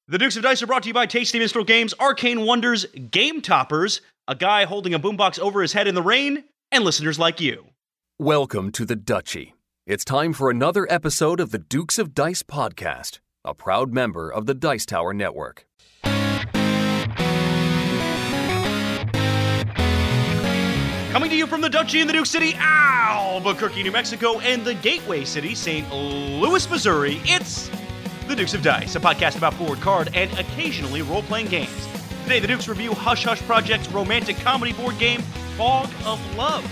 The Dukes of Dice are brought to you by Tasty Minstrel Games, Arcane Wonders, Game Toppers, a guy holding a boombox over his head in the rain, and listeners like you. Welcome to the Duchy. It's time for another episode of the Dukes of Dice podcast, a proud member of the Dice Tower Network. Coming to you from the Duchy in the Duke City, Albuquerque, New Mexico, and the Gateway City, St. Louis, Missouri, it's the Dukes of Dice, a podcast about board, card, and occasionally role-playing games. Today, the Dukes review Hush Hush Project's romantic comedy board game, Fog of Love.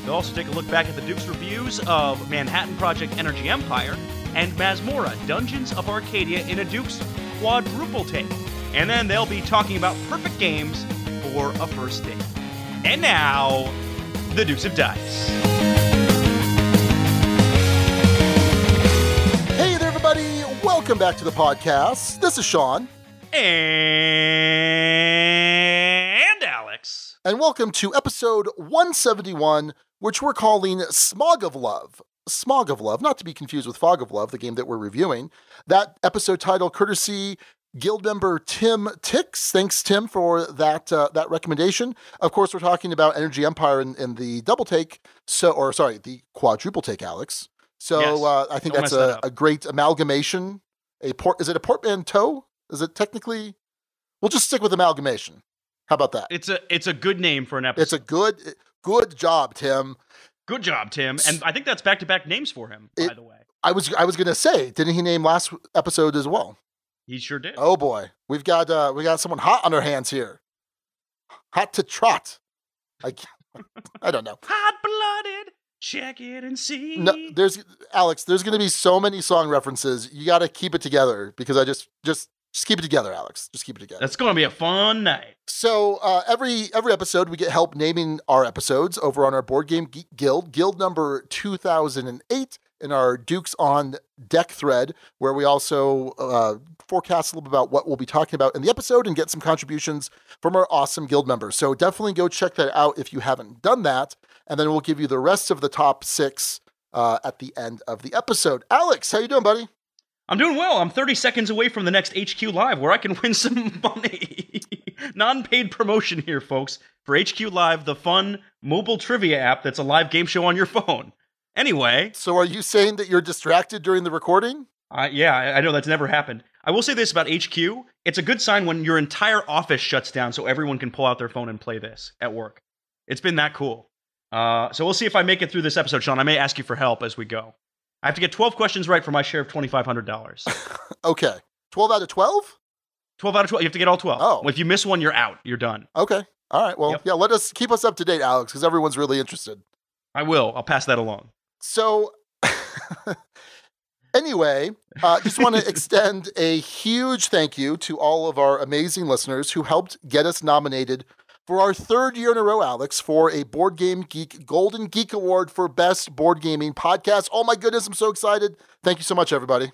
They'll also take a look back at the Dukes' reviews of Manhattan Project Energy Empire and Masmorra, Dungeons of Arcadia in a Dukes Quadruple Take. And then they'll be talking about perfect games for a first date. And now, the Dukes of Dice. Hey there, everybody. Welcome back to the podcast. This is Sean. And Alex. And welcome to episode 171, which we're calling Smog of Love. Smog of Love, not to be confused with Fog of Love, the game that we're reviewing. That episode title courtesy guild member Tim Tix. Thanks, Tim, for that recommendation. Of course, we're talking about Energy Empire in the double take, the quadruple take, Alex. So yes. I think that's a great amalgamation. Is it a portmanteau? Is it technically? We'll just stick with amalgamation. How about that? It's a good name for an episode. It's a good job, Tim. Good job, Tim. And I think that's back-to-back names for him, by the way. I was going to say, didn't he name last episode as well? He sure did. Oh boy, we got someone hot on our hands here. Hot to trot. I don't know. Hot-blooded. Check it and see. No, there's going to be so many song references. You got to keep it together because I just keep it together, Alex. Just keep it together. That's going to be a fun night. So every episode, we get help naming our episodes over on our Board Game Geek Guild number 2008, in our Dukes on Deck thread, where we also forecast a little bit about what we'll be talking about in the episode and get some contributions from our awesome guild members. So definitely go check that out if you haven't done that, and then we'll give you the rest of the top 6 at the end of the episode. Alex, how you doing, buddy? I'm doing well. I'm 30 seconds away from the next HQ Live where I can win some money. Non-paid promotion here, folks, for HQ Live, the fun mobile trivia app that's a live game show on your phone. Anyway. So are you saying that you're distracted during the recording? Yeah, I know that's never happened. I will say this about HQ. It's a good sign when your entire office shuts down so everyone can pull out their phone and play this at work. It's been that cool. So we'll see if I make it through this episode, Sean. I may ask you for help as we go. I have to get 12 questions right for my share of $2,500. Okay. 12 out of 12? 12 out of 12. You have to get all 12. Oh. If you miss one, you're out. You're done. Okay. All right. Well, Yeah, keep us up to date, Alex, because everyone's really interested. I will. I'll pass that along. So, anyway, just want to extend a huge thank you to all of our amazing listeners who helped get us nominated for our 3rd year in a row, Alex, for a Board Game Geek Golden Geek Award for Best Board Gaming Podcast. Oh my goodness, I'm so excited. Thank you so much, everybody.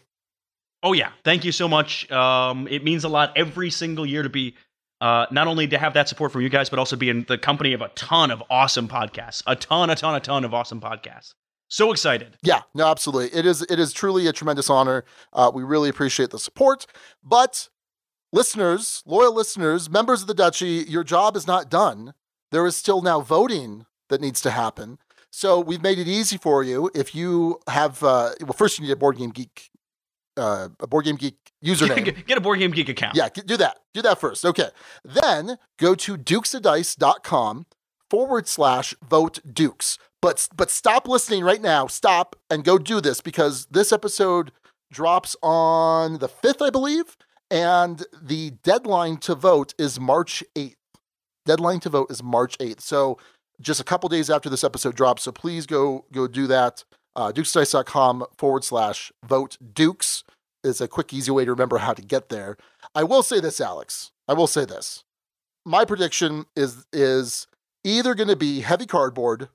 Oh yeah, thank you so much. It means a lot every single year to be, not only to have that support from you guys, but also be in the company of a ton of awesome podcasts. A ton of awesome podcasts. So excited. Yeah, no, absolutely. It is truly a tremendous honor. We really appreciate the support. But listeners, loyal listeners, members of the Duchy, your job is not done. There is still now voting that needs to happen. So we've made it easy for you. If you have, first you need a Board Game Geek username. Get a Board Game Geek account. Yeah, do that. Do that first. Okay. Then go to dukesofdice.com/vote Dukes. But stop listening right now. Stop and go do this because this episode drops on the 5th, I believe, and the deadline to vote is March 8th. So just a couple days after this episode drops. So please go do that. dukesdice.com/vote Dukes is a quick, easy way to remember how to get there. I will say this, Alex. My prediction is either going to be heavy cardboard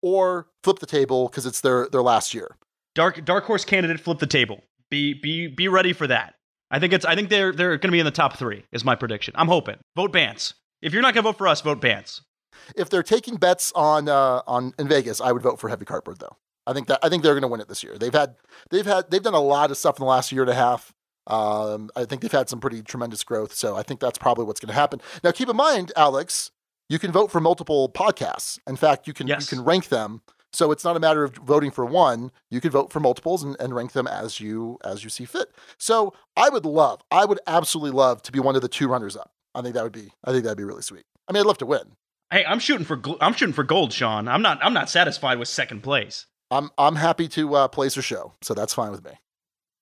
or flip the table because it's their last year. Dark horse candidate, flip the table. Be ready for that. I think they're going to be in the top 3 is my prediction. I'm hoping. Vote Bance. If you're not going to vote for us, vote Bance. If they're taking bets on in Vegas, I would vote for heavy cardboard though. I think they're going to win it this year. They've done a lot of stuff in the last year and a half. I think they've had some pretty tremendous growth, so I think that's probably what's going to happen. Now, keep in mind, Alex, you can vote for multiple podcasts. In fact, you can rank them. So it's not a matter of voting for one. You can vote for multiples and rank them as you see fit. So I would absolutely love to be one of the 2 runners up. I think that'd be really sweet. I mean, I'd love to win. Hey, I'm shooting for gold, Sean. I'm not satisfied with second place. I'm happy to place a show, so that's fine with me.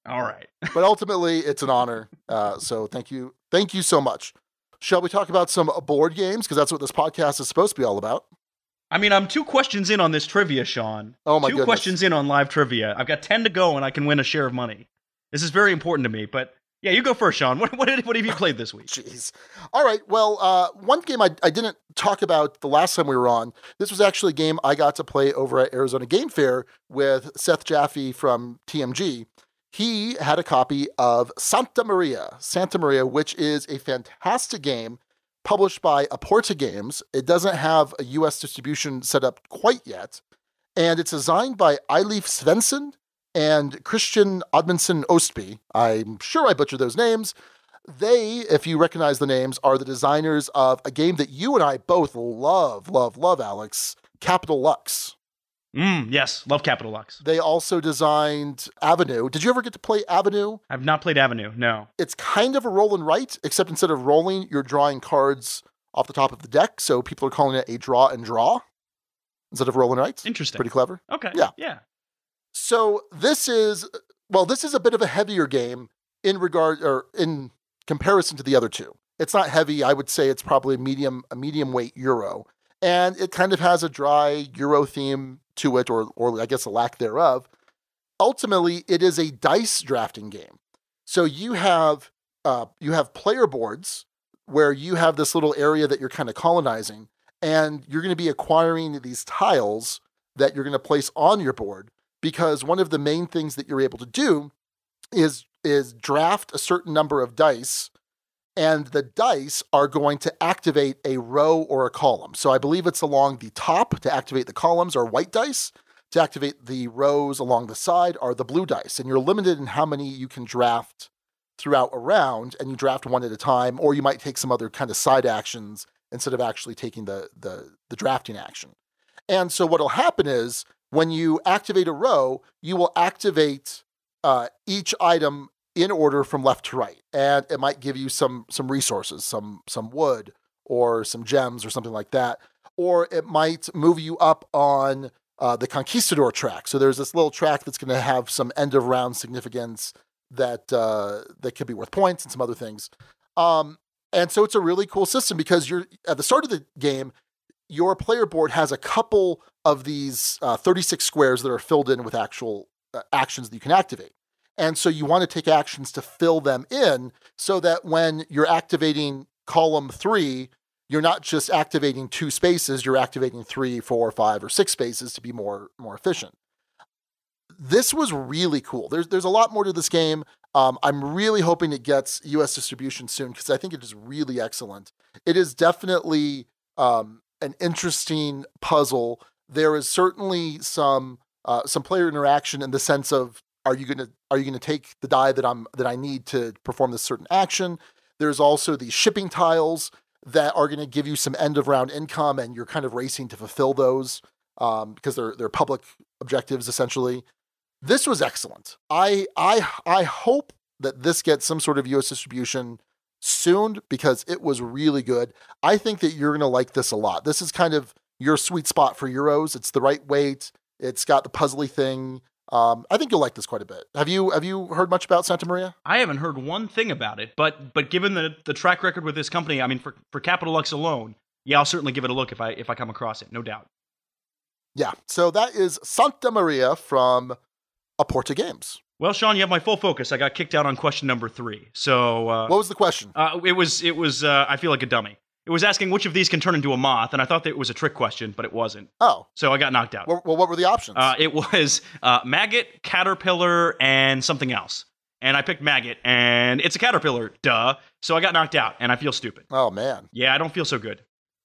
All right. But ultimately, it's an honor. So thank you so much. Shall we talk about some board games? Because that's what this podcast is supposed to be all about. I mean, I'm 2 questions in on this trivia, Sean. Oh my goodness. 2 questions in on live trivia. I've got 10 to go, and I can win a share of money. This is very important to me. But yeah, you go first, Sean. What have you played this week? Jeez. All right. Well, one game I didn't talk about the last time we were on. This was actually a game I got to play over at Arizona Game Fair with Seth Jaffe from TMG. He had a copy of Santa Maria, which is a fantastic game published by Aporta Games. It doesn't have a U.S. distribution set up quite yet, and it's designed by Eilif Svensson and Christian Odmundson Ostby. I'm sure I butchered those names. They, if you recognize the names, are the designers of a game that you and I both love, Alex, Capital Lux. Yes, love Capital Lux. They also designed Avenue. Did you ever get to play Avenue? I've not played Avenue, no. It's kind of a roll and write, except instead of rolling, you're drawing cards off the top of the deck, so people are calling it a draw and draw instead of roll and write. Interesting. Pretty clever. Okay. Yeah. So this is a bit of a heavier game in comparison to the other 2. It's not heavy. I would say it's probably a medium weight Euro. And it kind of has a dry Euro theme to it, or I guess a lack thereof. Ultimately, it is a dice drafting game. So you have player boards where you have this little area that you're kind of colonizing, and you're going to be acquiring these tiles that you're going to place on your board, because one of the main things that you're able to do is draft a certain number of dice, and the dice are going to activate a row or a column. So I believe it's along the top to activate the columns are white dice. To activate the rows along the side are the blue dice. And you're limited in how many you can draft throughout a round, and you draft one at a time, or you might take some other kind of side actions instead of actually taking the drafting action. And so what'll happen is when you activate a row, you will activate each item in order from left to right. And it might give you some resources, some wood or some gems or something like that. Or it might move you up on the Conquistador track. So there's this little track that's going to have some end of round significance that could be worth points and some other things. And so it's a really cool system because you're at the start of the game, your player board has a couple of these 36 squares that are filled in with actual actions that you can activate. And so you want to take actions to fill them in so that when you're activating column 3, you're not just activating 2 spaces, you're activating 3, 4, 5, or 6 spaces to be more efficient. This was really cool. There's a lot more to this game. I'm really hoping it gets US distribution soon because I think it is really excellent. It is definitely an interesting puzzle. There is certainly some player interaction in the sense of are you gonna take the die that I need to perform this certain action? There's also these shipping tiles that are going to give you some end of round income, and you're kind of racing to fulfill those because they're public objectives essentially. This was excellent. I hope that this gets some sort of US distribution soon because it was really good. I think that you're going to like this a lot. This is kind of your sweet spot for Euros. It's the right weight. It's got the puzzly thing. I think you'll like this quite a bit. Have you heard much about Santa Maria? I haven't heard one thing about it, but given the track record with this company, I mean, for Capital Lux alone, yeah, I'll certainly give it a look if I come across it, no doubt. Yeah, so that is Santa Maria from Aporta Games. Well, Sean, you have my full focus. I got kicked out on question number 3. So what was the question? It was I feel like a dummy. It was asking which of these can turn into a moth, and I thought that it was a trick question, but it wasn't. Oh. So I got knocked out. Well, what were the options? It was maggot, caterpillar, and something else. And I picked maggot, and it's a caterpillar, duh. So I got knocked out, and I feel stupid. Oh, man. Yeah, I don't feel so good.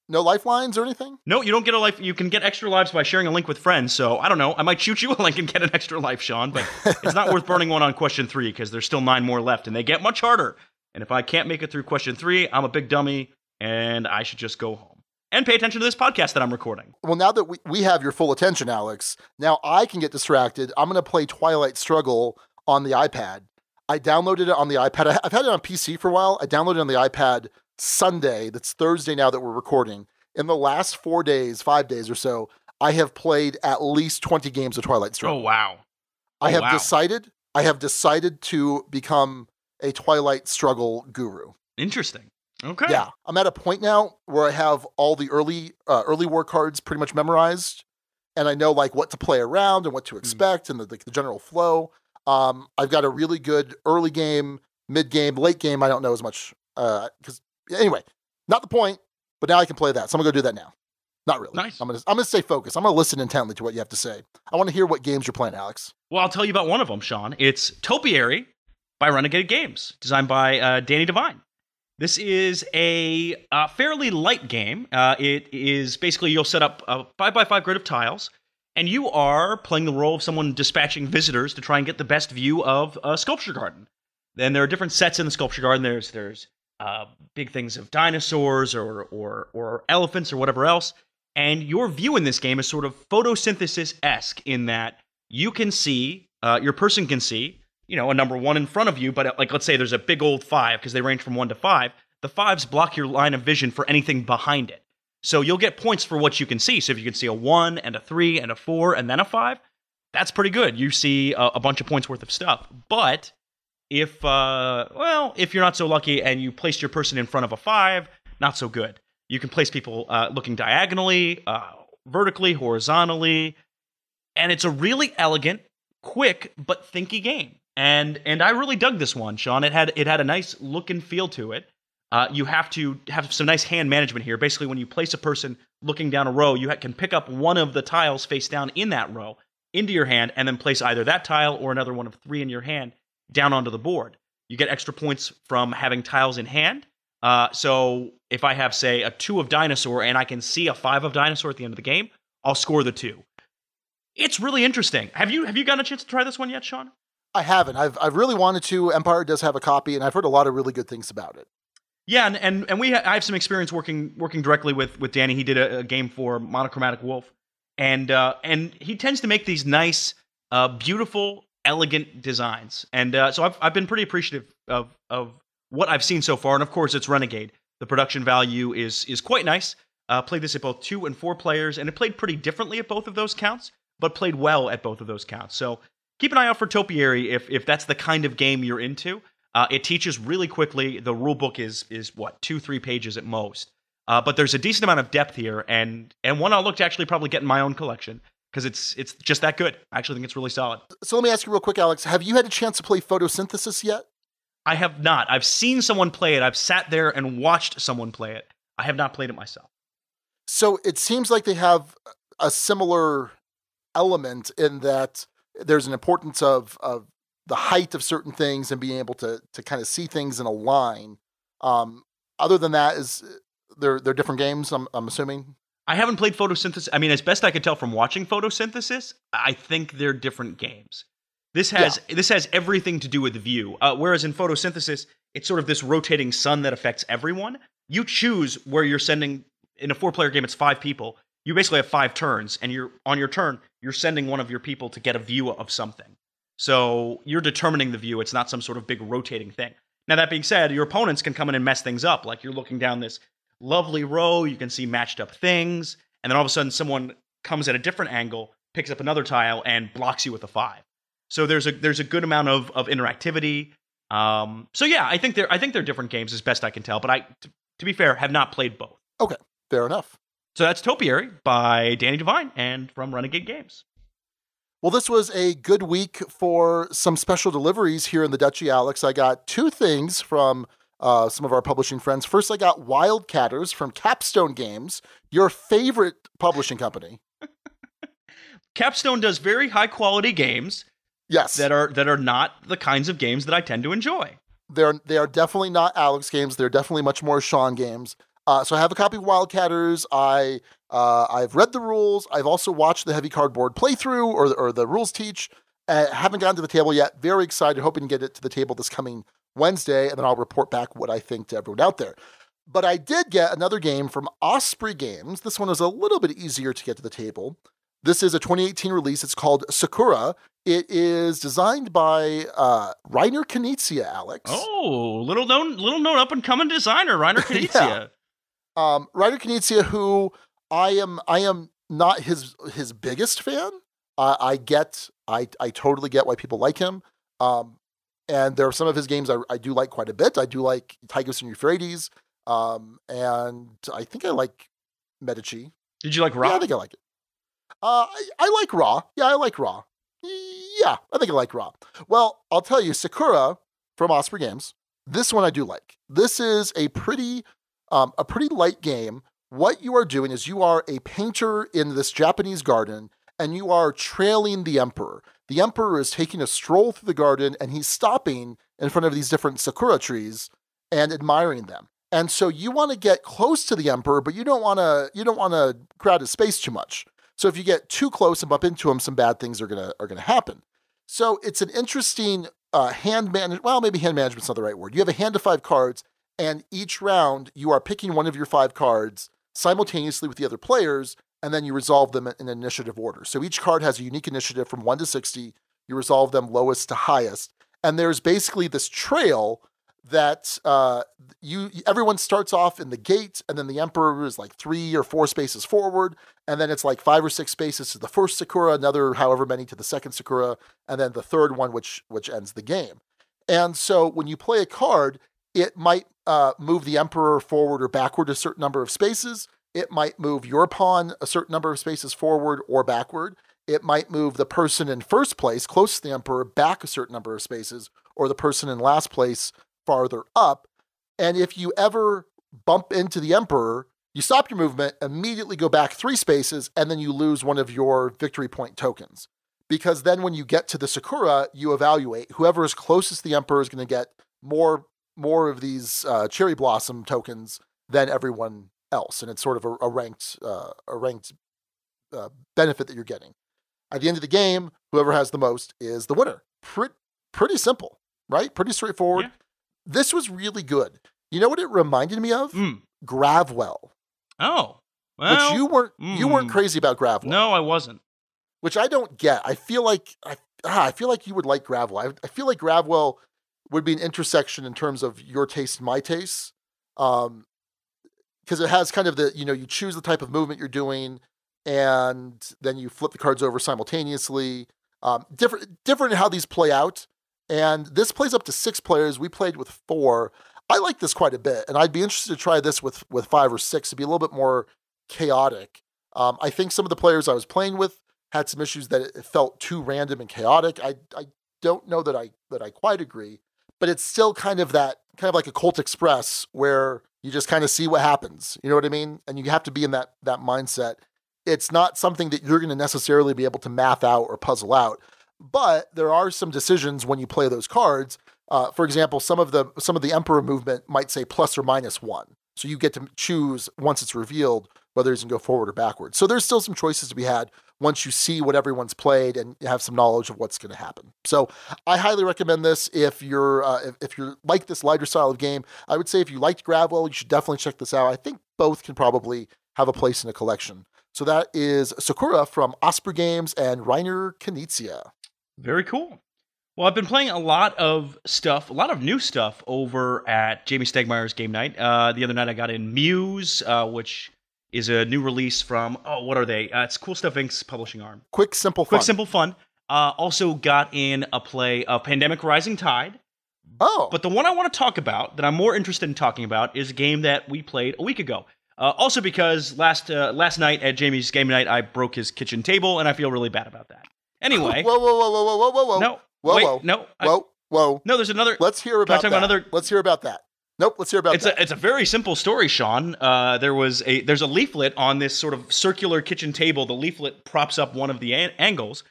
No lifelines or anything? No, you don't get a life. You can get extra lives by sharing a link with friends. So I don't know. I might shoot you a link and get an extra life, Sean. But it's not worth burning one on question 3 because there's still 9 more left, and they get much harder. And if I can't make it through question 3, I'm a big dummy, and I should just go home and pay attention to this podcast that I'm recording. Well, now that we have your full attention, Alex, now I can get distracted. I'm going to play Twilight Struggle on the iPad. I downloaded it on the iPad. I've had it on PC for a while. I downloaded it on the iPad Sunday. That's Thursday now that we're recording. In the last 4 days, 5 days or so, I have played at least 20 games of Twilight Struggle. Oh, wow. I have decided to become a Twilight Struggle guru. Interesting. Okay. Yeah. I'm at a point now where I have all the early war cards pretty much memorized, and I know like what to play around and what to expect and the general flow. I've got a really good early game, mid game, late game. I don't know as much because anyway, not the point. But now I can play that, so I'm gonna go do that now. Not really. Nice. I'm gonna stay focused. I'm gonna listen intently to what you have to say. I want to hear what games you're playing, Alex. Well, I'll tell you about one of them, Sean. It's Topiary by Renegade Games, designed by Danny Devine. This is a fairly light game. It is basically you'll set up a 5x5 grid of tiles, and you are playing the role of someone dispatching visitors to try and get the best view of a sculpture garden. Then there are different sets in the sculpture garden. There's big things of dinosaurs or elephants or whatever else. And your view in this game is sort of photosynthesis-esque in that you can see, your person can see, a number 1 in front of you, but like let's say there's a big old 5 because they range from 1 to 5. The 5s block your line of vision for anything behind it. So you'll get points for what you can see. So if you can see a 1 and a 3 and a 4 and then a 5, that's pretty good. You see a bunch of points worth of stuff. But if you're not so lucky and you placed your person in front of a 5, not so good. You can place people looking diagonally, vertically, horizontally, and it's a really elegant, quick, but thinky game. And I really dug this one, Sean. It had a nice look and feel to it. You have to have some nice hand management here. Basically, when you place a person looking down a row, you can pick up one of the tiles face down in that row into your hand and then place either that tile or another one of 3 in your hand down onto the board. You get extra points from having tiles in hand. So if I have, say, a 2 of dinosaur and I can see a 5 of dinosaur at the end of the game, I'll score the 2. It's really interesting. Have you gotten a chance to try this one yet, Sean? I haven't. I've really wanted to. Empire does have a copy, and I've heard a lot of really good things about it. Yeah, and I have some experience working directly with Danny. He did a game for Monochromatic Wolf, and he tends to make these nice, beautiful, elegant designs. And so I've been pretty appreciative of what I've seen so far. And of course, it's Renegade. The production value is quite nice. Played this at both 2 and 4 players, and it played pretty differently at both of those counts, but played well at both of those counts. So keep an eye out for Topiary if that's the kind of game you're into. It teaches really quickly. The rule book is what, 2-3 pages at most. But there's a decent amount of depth here, and one I'll look to actually probably get in my own collection because it's just that good. I actually think it's really solid. So let me ask you real quick, Alex. Have you had a chance to play Photosynthesis yet? I have not. I've seen someone play it. I've sat there and watched someone play it. I have not played it myself. So it seems like they have a similar element in that there's an importance of the height of certain things and being able to kind of see things in a line. Other than that, they're different games, I'm assuming? I haven't played Photosynthesis. I mean, as best I could tell from watching Photosynthesis, I think they're different games. This has everything to do with the view. Whereas in Photosynthesis, it's sort of this rotating sun that affects everyone. You choose where you're sending. In a 4-player game, it's 5 people. You basically have 5 turns, and on your turn, you're sending one of your people to get a view of something. So you're determining the view. It's not some sort of big rotating thing. Now, that being said, your opponents can come in and mess things up. Like you're looking down this lovely row, you can see matched up things, and then all of a sudden someone comes at a different angle, picks up another tile, and blocks you with a 5. So there's a good amount of interactivity. So yeah, I think they're different games as best I can tell. But I, to be fair, have not played both. Okay, fair enough. So that's Topiary by Danny Devine and from Renegade Games. Well, this was a good week for some special deliveries here in the Duchy, Alex. I got 2 things from some of our publishing friends. First, I got Wildcatters from Capstone Games, your favorite publishing company. Capstone does very high-quality games. Yes. That are not the kinds of games that I tend to enjoy. They are definitely not Alex games. They're definitely much more Sean games. So I have a copy of Wildcatters. I've read the rules. I've also watched the heavy cardboard playthrough or the rules teach. Haven't gotten to the table yet. Very excited, hoping to get it to the table this coming Wednesday, and then I'll report back what I think to everyone out there. But I did get another game from Osprey Games. This one was a little bit easier to get to the table. This is a 2018 release. It's called Sakura. It is designed by Reiner Knizia, Alex. Oh, little known up and coming designer, Reiner Knizia. Reiner Knizia, who I am not his biggest fan. I totally get why people like him. And there are some of his games I do like quite a bit. I do like Tigris and Euphrates. And I think I like Medici. Did you like Raw? Yeah, I think I like it. I like Raw. Yeah, I like Raw. Yeah, I think I like Raw. Well, I'll tell you, Sakura from Osprey Games, this one I do like. This is a pretty light game. What you are doing is you are a painter in this Japanese garden, and you are trailing the emperor. The emperor is taking a stroll through the garden, and he's stopping in front of these different sakura trees and admiring them. And so you want to get close to the emperor, but you don't want to crowd his space too much. So if you get too close and bump into him, some bad things are gonna happen. So it's an interesting hand management. Well, maybe hand management's not the right word. You have a hand of 5 cards, and each round you are picking one of your 5 cards simultaneously with the other players, and then you resolve them in initiative order. So each card has a unique initiative from 1 to 60. You resolve them lowest to highest. And there's basically this trail that everyone starts off in the gate, and then the emperor is like 3 or 4 spaces forward, and then it's like 5 or 6 spaces to the first sakura, another however many to the second sakura, and then the third one, which ends the game. And so when you play a card, it might move the emperor forward or backward a certain number of spaces. It might move your pawn a certain number of spaces forward or backward. It might move the person in first place, close to the emperor, back a certain number of spaces, or the person in last place farther up. And if you ever bump into the emperor, you stop your movement, immediately go back 3 spaces, and then you lose one of your victory point tokens. Because then when you get to the sakura, you evaluate. Whoever is closest to the emperor is going to get more of these cherry blossom tokens than everyone else. And it's sort of a ranked benefit that you're getting. At the end of the game, whoever has the most is the winner. Pretty simple, right? Pretty straightforward. Yeah. This was really good. You know what it reminded me of? Gravwell. Oh, well, which you weren't crazy about Gravwell. No, I wasn't. Which I don't get. I feel like you would like Gravwell. I feel like Gravwell would be an intersection in terms of your taste and my taste, because it has kind of you choose the type of movement you're doing, and then you flip the cards over simultaneously. Different in how these play out. And this plays up to 6 players. We played with 4. I like this quite a bit, and I'd be interested to try this with 5 or 6 to be a little bit more chaotic. I think some of the players I was playing with had some issues that it felt too random and chaotic. I don't know that I quite agree, but it's still kind of like a Colt Express where you just kind of see what happens. You know what I mean? And you have to be in that mindset. It's not something that you're going to necessarily be able to math out or puzzle out. But there are some decisions when you play those cards. For example, some of the Emperor movement might say plus or minus 1. So you get to choose once it's revealed whether it's going to go forward or backward. So there's still some choices to be had once you see what everyone's played and have some knowledge of what's going to happen. So I highly recommend this if you're like this lighter style of game. I would say if you liked Gravwell, you should definitely check this out. I think both can probably have a place in a collection. So that is Sakura from Osprey Games and Reiner Knizia. Very cool. Well, I've been playing a lot of new stuff over at Jamie Stegmeier's Game Night. The other night I got in Muse, which is a new release from, what are they? It's Cool Stuff Inc.'s publishing arm. Quick, Simple Fun. Also got in a play of Pandemic Rising Tide. Oh. But the one I want to talk about, that I'm more interested in talking about, is a game that we played a week ago. Also because last night at Jamie's Game Night, I broke his kitchen table, and I feel really bad about that. Anyway. Whoa. No. Whoa. No, there's another. Let's hear about that. Let's hear about that. Nope, let's hear about that. It's a very simple story, Sean. There's a leaflet on this sort of circular kitchen table. The leaflet props up one of the angles,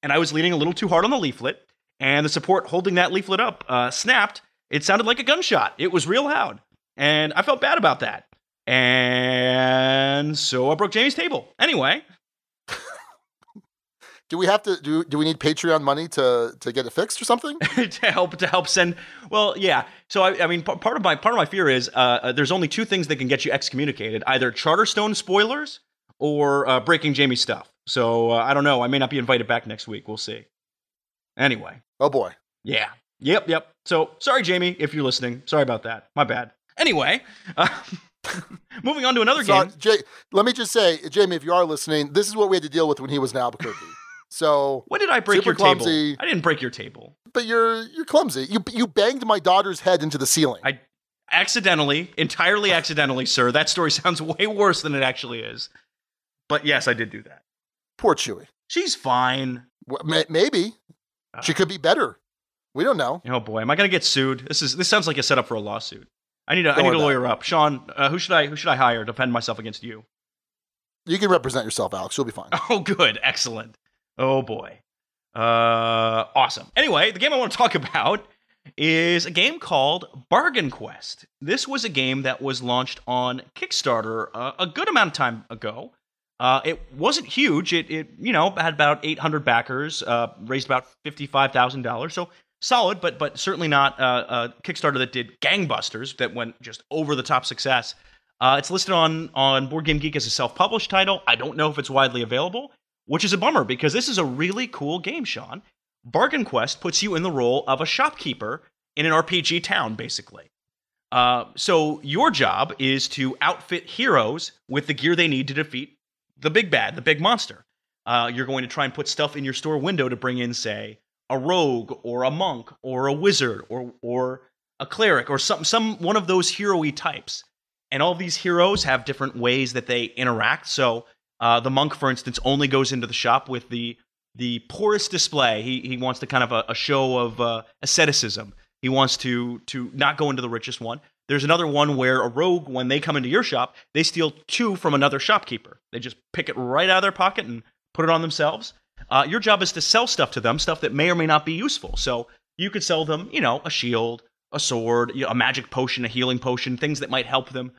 and I was leaning a little too hard on the leaflet, and the support holding that leaflet up snapped. It sounded like a gunshot. It was real loud, and I felt bad about that. And so I broke Jamie's table. Anyway. Do we have to do we need Patreon money to get it fixed or something? to help send. Well, yeah. So I mean, part of my fear is there's only two things that can get you excommunicated: either Charterstone spoilers or breaking Jamie's stuff. So I don't know. I may not be invited back next week. We'll see. Anyway. Oh boy. Yeah. Yep. So sorry, Jamie, if you're listening. Sorry about that. My bad. Anyway. Moving on to another game. Let me just say, Jamie, if you are listening, this is what we had to deal with when he was in Albuquerque. So when did I break your clumsy, table? I didn't break your table. But you're clumsy. You banged my daughter's head into the ceiling. I entirely accidentally, sir. That story sounds way worse than it actually is. But yes, I did do that. Poor Chewie. She's fine. Well, maybe. She could be better. We don't know. Oh boy, am I going to get sued? This sounds like a setup for a lawsuit. I need to lawyer up. Sean, who should I hire to defend myself against you? You can represent yourself, Alex. You'll be fine. Oh, good. Excellent. Oh, boy. Awesome. Anyway, the game I want to talk about is a game called Bargain Quest. This was a game that was launched on Kickstarter a good amount of time ago. It wasn't huge. It had about 800 backers, raised about $55,000. So solid, but certainly not a Kickstarter that did gangbusters, that went just over-the-top success. It's listed on Board Game Geek as a self-published title. I don't know if it's widely available, which is a bummer because this is a really cool game, Sean. Bargain Quest puts you in the role of a shopkeeper in an RPG town, basically. So your job is to outfit heroes with the gear they need to defeat the big bad, the big monster. You're going to try and put stuff in your store window to bring in, say, a rogue or a monk or a wizard or a cleric or some one of those hero-y types. And all these heroes have different ways that they interact. So the monk, for instance, only goes into the shop with the poorest display. He wants to kind of a show of asceticism. He wants to not go into the richest one. There's another one where a rogue, when they come into your shop, they steal 2 from another shopkeeper. They just pick it right out of their pocket and put it on themselves. Your job is to sell stuff to them, stuff that may or may not be useful. So you could sell them, a shield, a sword, a magic potion, a healing potion, things that might help them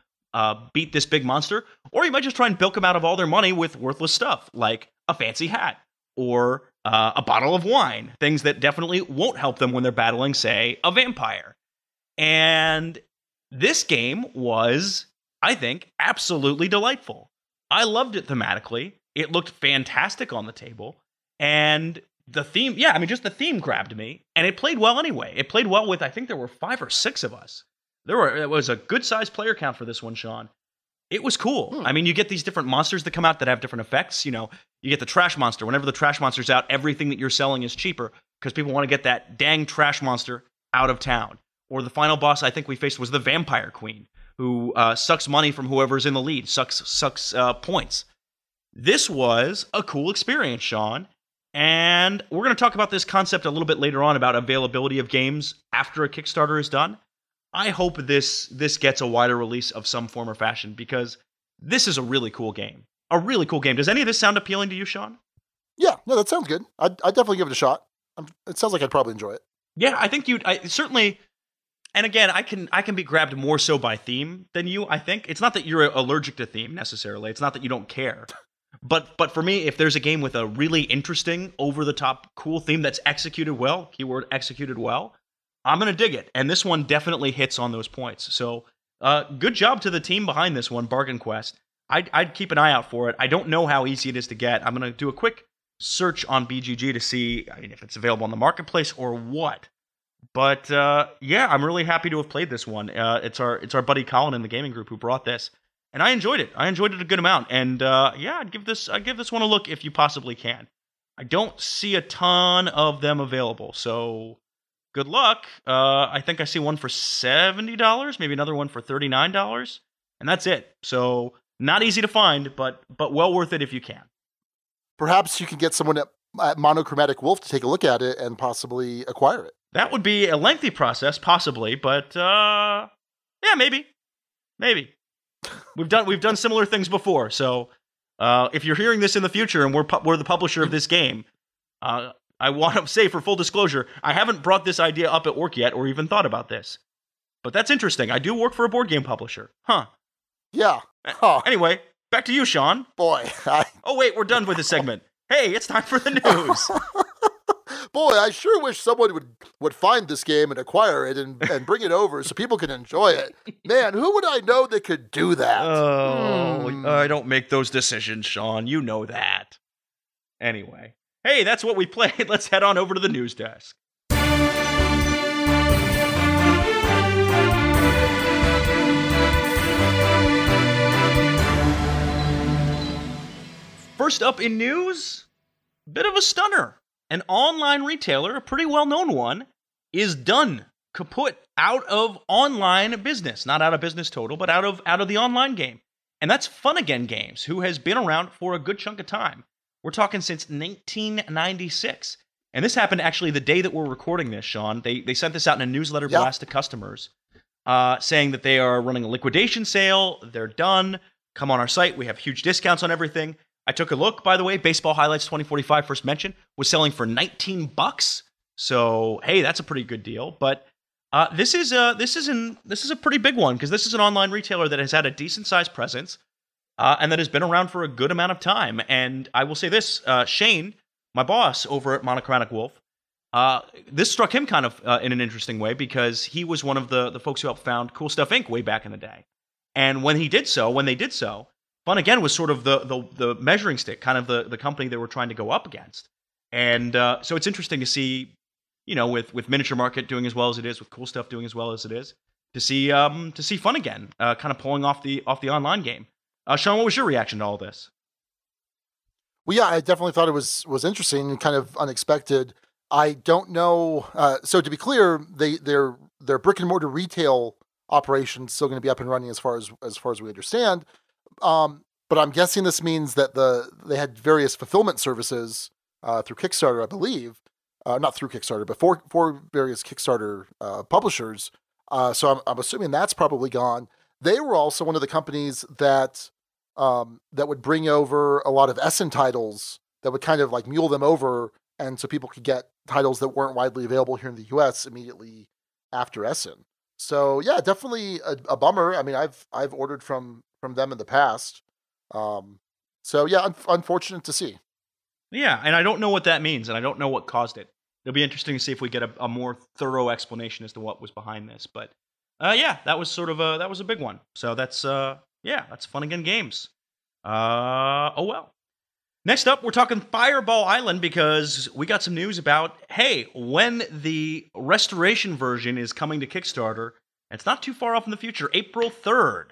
beat this big monster. Or you might just try and bilk them out of all their money with worthless stuff, like a fancy hat or a bottle of wine, things that definitely won't help them when they're battling, say, a vampire. And this game was, I think, absolutely delightful. I loved it thematically. It looked fantastic on the table. And the theme, just the theme grabbed me. And it played well anyway. It played well with, I think there were 5 or 6 of us. It was a good-sized player count for this one, Sean. It was cool. I mean, you get these different monsters that come out that have different effects. You get the trash monster. Whenever the trash monster's out, everything that you're selling is cheaper because people want to get that dang trash monster out of town. Or the final boss I think we faced was the Vampire Queen, who sucks money from whoever's in the lead, sucks points. This was a cool experience, Sean. And we're going to talk about this concept a little bit later on about availability of games after a Kickstarter is done. I hope this gets a wider release of some form or fashion because this is a really cool game. A really cool game. Does any of this sound appealing to you, Sean? Yeah, no, that sounds good. I'd definitely give it a shot. It sounds like I'd probably enjoy it. Yeah, I think certainly. And again, I can be grabbed more so by theme than you, I think. It's not that you're allergic to theme necessarily. It's not that you don't care. But for me, if there's a game with a really interesting, over-the-top, cool theme that's executed well, keyword executed well, I'm going to dig it. And this one definitely hits on those points. So good job to the team behind this one, Bargain Quest. I'd keep an eye out for it. I don't know how easy it is to get. I'm going to do a quick search on BGG to see if it's available on the marketplace or what. But I'm really happy to have played this one. It's our buddy Colin in the gaming group who brought this, and I enjoyed it. I enjoyed it a good amount, and I'd give this one a look if you possibly can. I don't see a ton of them available, so good luck. I think I see one for $70, maybe another one for $39, and that's it. So not easy to find, but well worth it if you can. Perhaps you can get someone at Monochromatic Wolf to take a look at it and possibly acquire it. That would be a lengthy process, possibly, but maybe. We've done similar things before, so if you're hearing this in the future and we're the publisher of this game, I want to say for full disclosure, I haven't brought this idea up at work yet or even thought about this, but that's interesting. I do work for a board game publisher, huh? Yeah. Huh. Anyway, back to you, Sean. Boy. Oh, wait, we're done with this segment. Hey, it's time for the news. Boy, I sure wish someone would find this game and acquire it and bring it over so people can enjoy it. Man, who would I know that could do that? Oh, I don't make those decisions, Sean. You know that. Anyway. Hey, that's what we played. Let's head on over to the news desk. First up in news, bit of a stunner. An online retailer, a pretty well-known one, is done, kaput, out of online business. Not out of business total, but out of the online game. And that's Fun Again Games, who has been around for a good chunk of time. We're talking since 1996. And this happened actually the day that we're recording this, Sean. They sent this out in a newsletter blast to customers, saying that they are running a liquidation sale. They're done. Come on our site. We have huge discounts on everything. I took a look, by the way. Baseball Highlights 2045, first mention, was selling for $19. So, hey, that's a pretty good deal. But this is a pretty big one because this is an online retailer that has had a decent sized presence and that has been around for a good amount of time. And I will say this, Shane, my boss over at Monochromatic Wolf, this struck him kind of in an interesting way because he was one of the folks who helped found Cool Stuff Inc. way back in the day. And when they did so, Fun Again was sort of the measuring stick, kind of the company they were trying to go up against. And so it's interesting to see, with Miniature Market doing as well as it is, with Cool Stuff doing as well as it is, to see Fun Again kind of pulling off the online game. Sean, what was your reaction to all this? Well, yeah, I definitely thought it was interesting and kind of unexpected. I don't know. So to be clear, their brick and mortar retail operation is still going to be up and running as far as we understand. But I'm guessing this means that they had various fulfillment services through Kickstarter, I believe. Not through Kickstarter, but for various Kickstarter publishers. So I'm assuming that's probably gone. They were also one of the companies that would bring over a lot of Essen titles that would kind of like mule them over, and so people could get titles that weren't widely available here in the U.S. immediately after Essen. So yeah, definitely a bummer. I mean, I've ordered from them in the past. So yeah, unfortunate to see. Yeah, and I don't know what that means, and I don't know what caused it. It'll be interesting to see if we get a more thorough explanation as to what was behind this. But yeah, that was a big one. So that's Fun Again Games. Oh well. Next up, we're talking Fireball Island because we got some news about, hey, when the restoration version is coming to Kickstarter, and it's not too far off in the future, April 3rd.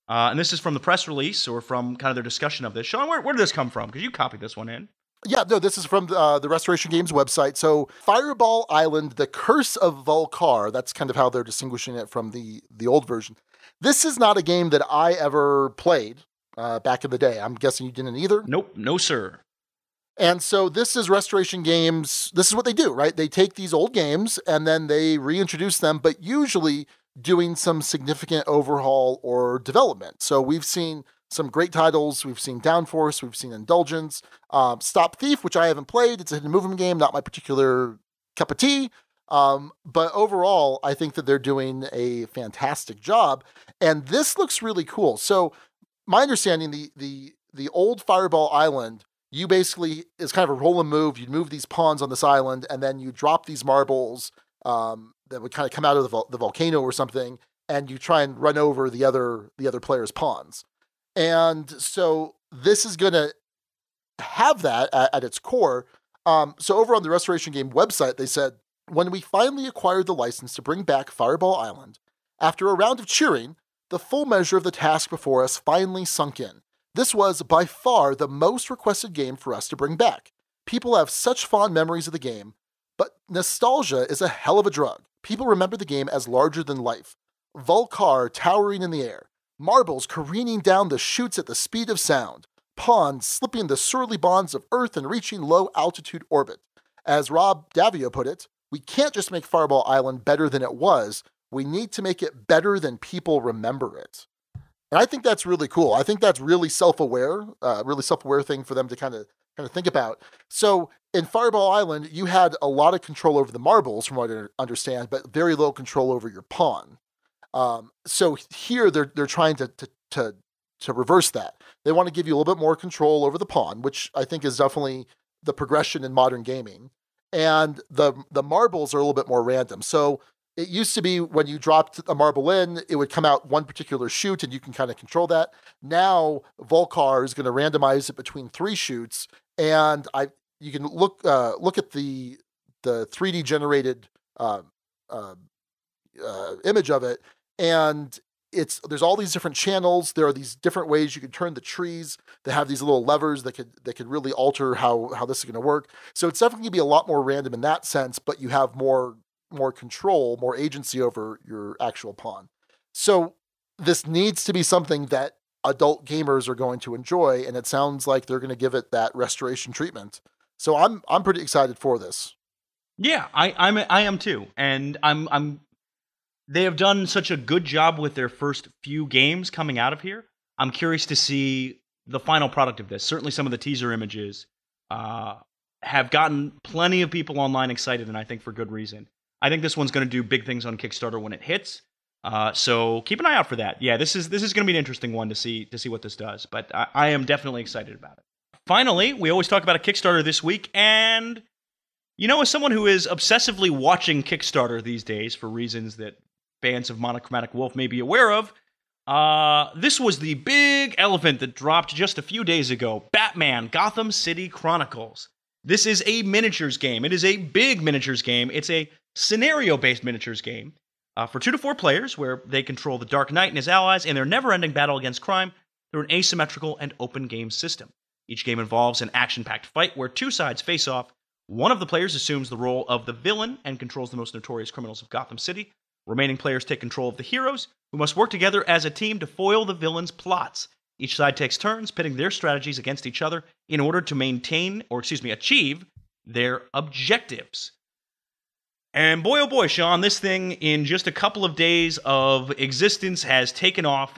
And this is from the press release or from kind of their discussion of this. Sean, where did this come from? Because you copied this one in. Yeah, no, this is from the Restoration Games website. So Fireball Island, The Curse of Vul-kar, that's kind of how they're distinguishing it from the old version. This is not a game that I ever played back in the day. I'm guessing you didn't either? Nope, no sir. And so this is Restoration Games. This is what they do, right? They take these old games and then they reintroduce them, but usually doing some significant overhaul or development. So we've seen some great titles. We've seen Downforce. We've seen Indulgence. Stop Thief, which I haven't played. It's a hidden movement game, not my particular cup of tea. But overall, I think that they're doing a fantastic job. And this looks really cool. So my understanding, the old Fireball Island, you basically, is kind of a roll and move. You'd move these pawns on this island, and then you drop these marbles that would kind of come out of the volcano or something, and you try and run over the other player's pawns. And so this is going to have that at its core. So over on the Restoration Game website, they said, when we finally acquired the license to bring back Fireball Island, after a round of cheering, the full measure of the task before us finally sunk in. This was by far the most requested game for us to bring back. People have such fond memories of the game, but nostalgia is a hell of a drug. People remember the game as larger than life. Vul-kar towering in the air, marbles careening down the chutes at the speed of sound, pawns slipping the surly bonds of Earth and reaching low-altitude orbit. As Rob Davio put it, we can't just make Fireball Island better than it was, we need to make it better than people remember it. And I think that's really cool. I think that's really self-aware thing for them to kind of think about. So in Fireball Island, you had a lot of control over the marbles, from what I understand, but very little control over your pawn. So here they're trying to to reverse that. They want to give you a little bit more control over the pawn, which I think is definitely the progression in modern gaming. And the marbles are a little bit more random. So it used to be when you dropped a marble in, it would come out one particular shoot and you can kind of control that. Now Vul-kar is going to randomize it between 3 shoots, and you can look at the 3D generated image of it, and there's all these different channels. There are these different ways you can turn the trees that have these little levers that could really alter how this is going to work. So it's definitely going to be a lot more random in that sense, but you have more control, more agency over your actual pawn. So this needs to be something that adult gamers are going to enjoy, and it sounds like they're going to give it that restoration treatment. So I'm pretty excited for this. Yeah, I am too, and they have done such a good job with their first few games coming out of here. I'm curious to see the final product of this. Certainly, some of the teaser images have gotten plenty of people online excited, and I think for good reason. I think this one's going to do big things on Kickstarter when it hits. So keep an eye out for that. Yeah, this is going to be an interesting one to see what this does. But I am definitely excited about it. Finally, we always talk about a Kickstarter this week, and as someone who is obsessively watching Kickstarter these days for reasons that fans of Monochromatic Wolf may be aware of, this was the big elephant that dropped just a few days ago: Batman: Gotham City Chronicles. This is a miniatures game. It is a big miniatures game. It's a scenario-based miniatures game for 2 to 4 players, where they control the Dark Knight and his allies in their never-ending battle against crime through an asymmetrical and open game system. Each game involves an action-packed fight where 2 sides face off. One of the players assumes the role of the villain and controls the most notorious criminals of Gotham City. Remaining players take control of the heroes, who must work together as a team to foil the villain's plots. Each side takes turns pitting their strategies against each other in order to achieve their objectives. And boy, oh boy, Sean, this thing in just a couple of days of existence has taken off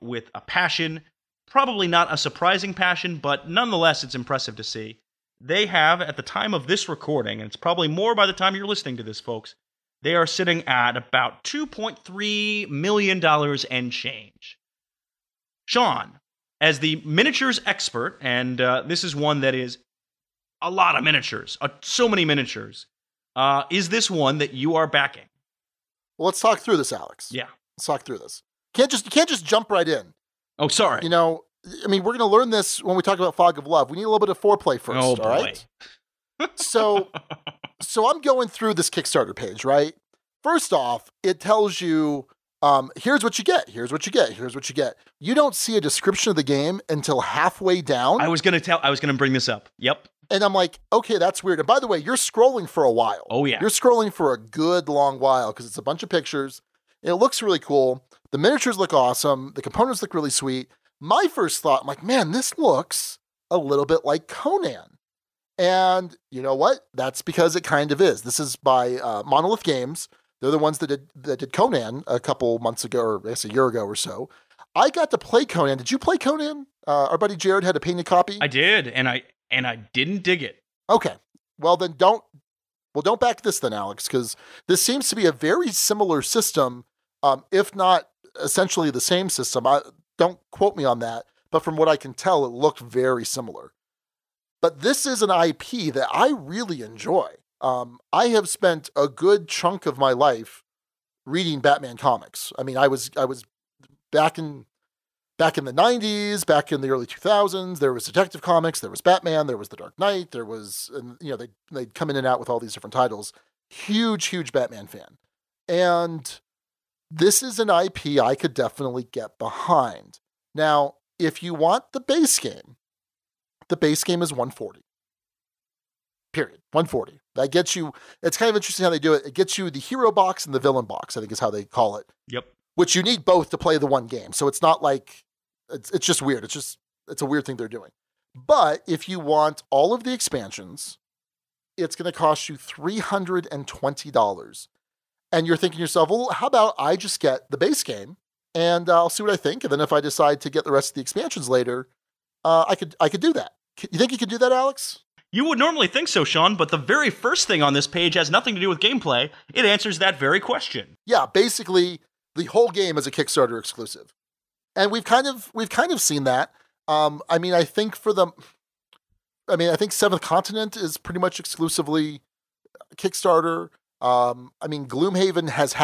with a passion. Probably not a surprising passion, but nonetheless, it's impressive to see. They have, at the time of this recording, and it's probably more by the time you're listening to this, folks, they are sitting at about $2.3 million and change. Sean, as the miniatures expert, and this is one that is a lot of miniatures, so many miniatures, is this one that you are backing? Well, let's talk through this, Alex. Yeah. Let's talk through this. You can't just jump right in. Oh, sorry. We're going to learn this when we talk about Fog of Love. We need a little bit of foreplay first, all right? So I'm going through this Kickstarter page, right? First off, it tells you, here's what you get, here's what you get, here's what you get. You don't see a description of the game until halfway down. I was going to bring this up. Yep. And I'm like, okay, that's weird. And by the way, you're scrolling for a while. Oh, yeah. You're scrolling for a good long while because it's a bunch of pictures. And it looks really cool. The miniatures look awesome. The components look really sweet. My first thought, I'm like, man, this looks a little bit like Conan. And you know what? That's because it kind of is. This is by Monolith Games. They're the ones that did Conan a couple months ago, or I guess a year ago or so. I got to play Conan. Did you play Conan? Our buddy Jared had a painted copy. I did, and I didn't dig it. Okay. Well, then don't back this then, Alex, because this seems to be a very similar system, if not essentially the same system. Don't quote me on that, but from what I can tell, it looked very similar. But this is an IP that I really enjoy. I have spent a good chunk of my life reading Batman comics. I mean, I was back in the 90s, back in the early 2000s, there was Detective Comics, there was Batman, there was The Dark Knight, there was, and they'd come in and out with all these different titles. Huge Batman fan. And this is an IP I could definitely get behind. Now, if you want the base game is $140. Period. $140. That gets you, it's kind of interesting how they do it. It gets you the hero box and the villain box, I think is how they call it. Yep. Which you need both to play the one game. So it's not like, it's just weird. It's a weird thing they're doing. But if you want all of the expansions, it's going to cost you $320. And you're thinking to yourself, well, how about I just get the base game and I'll see what I think. And then if I decide to get the rest of the expansions later, I could do that. You think you could do that, Alex? You would normally think so, Sean, but the very first thing on this page has nothing to do with gameplay. It answers that very question. Yeah, basically, the whole game is a Kickstarter exclusive. And we've kind of seen that. I think Seventh Continent is pretty much exclusively Kickstarter. Gloomhaven has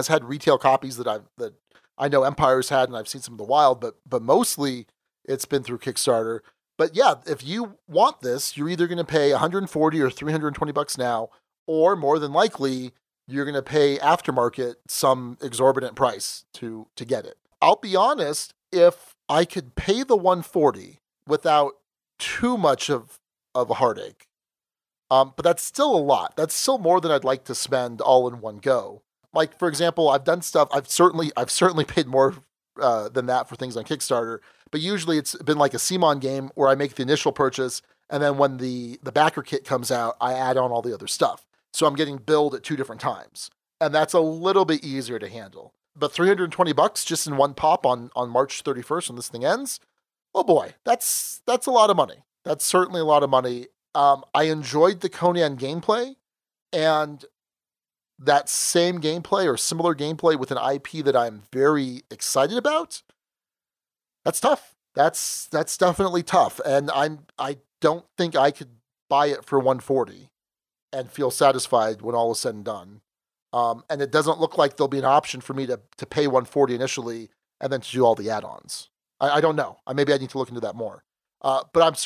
had retail copies that I know Empire's had, and I've seen some of the Wild, but mostly it's been through Kickstarter. But yeah, if you want this, you're either going to pay $140 or $320 now, or more than likely you're going to pay aftermarket some exorbitant price to get it. I'll be honest, if I could pay the $140 without too much of a heartache, but that's still a lot. That's still more than I'd like to spend all in one go. Like, for example, I've done stuff. I've certainly paid more than that for things on Kickstarter, but usually it's been like a CMON game where I make the initial purchase, and then when the backer kit comes out, I add on all the other stuff. So I'm getting billed at 2 different times, and that's a little bit easier to handle. But $320 just in one pop on March 31st when this thing ends, oh boy, that's a lot of money. That's certainly a lot of money. I enjoyed the Conan gameplay, and that same gameplay or similar gameplay with an IP that I'm very excited about, that's tough. That's definitely tough. And I don't think I could buy it for $140 and feel satisfied when all is said and done. And it doesn't look like there'll be an option for me to pay $140 initially and then to do all the add-ons. I don't know. Maybe I need to look into that more. But I'm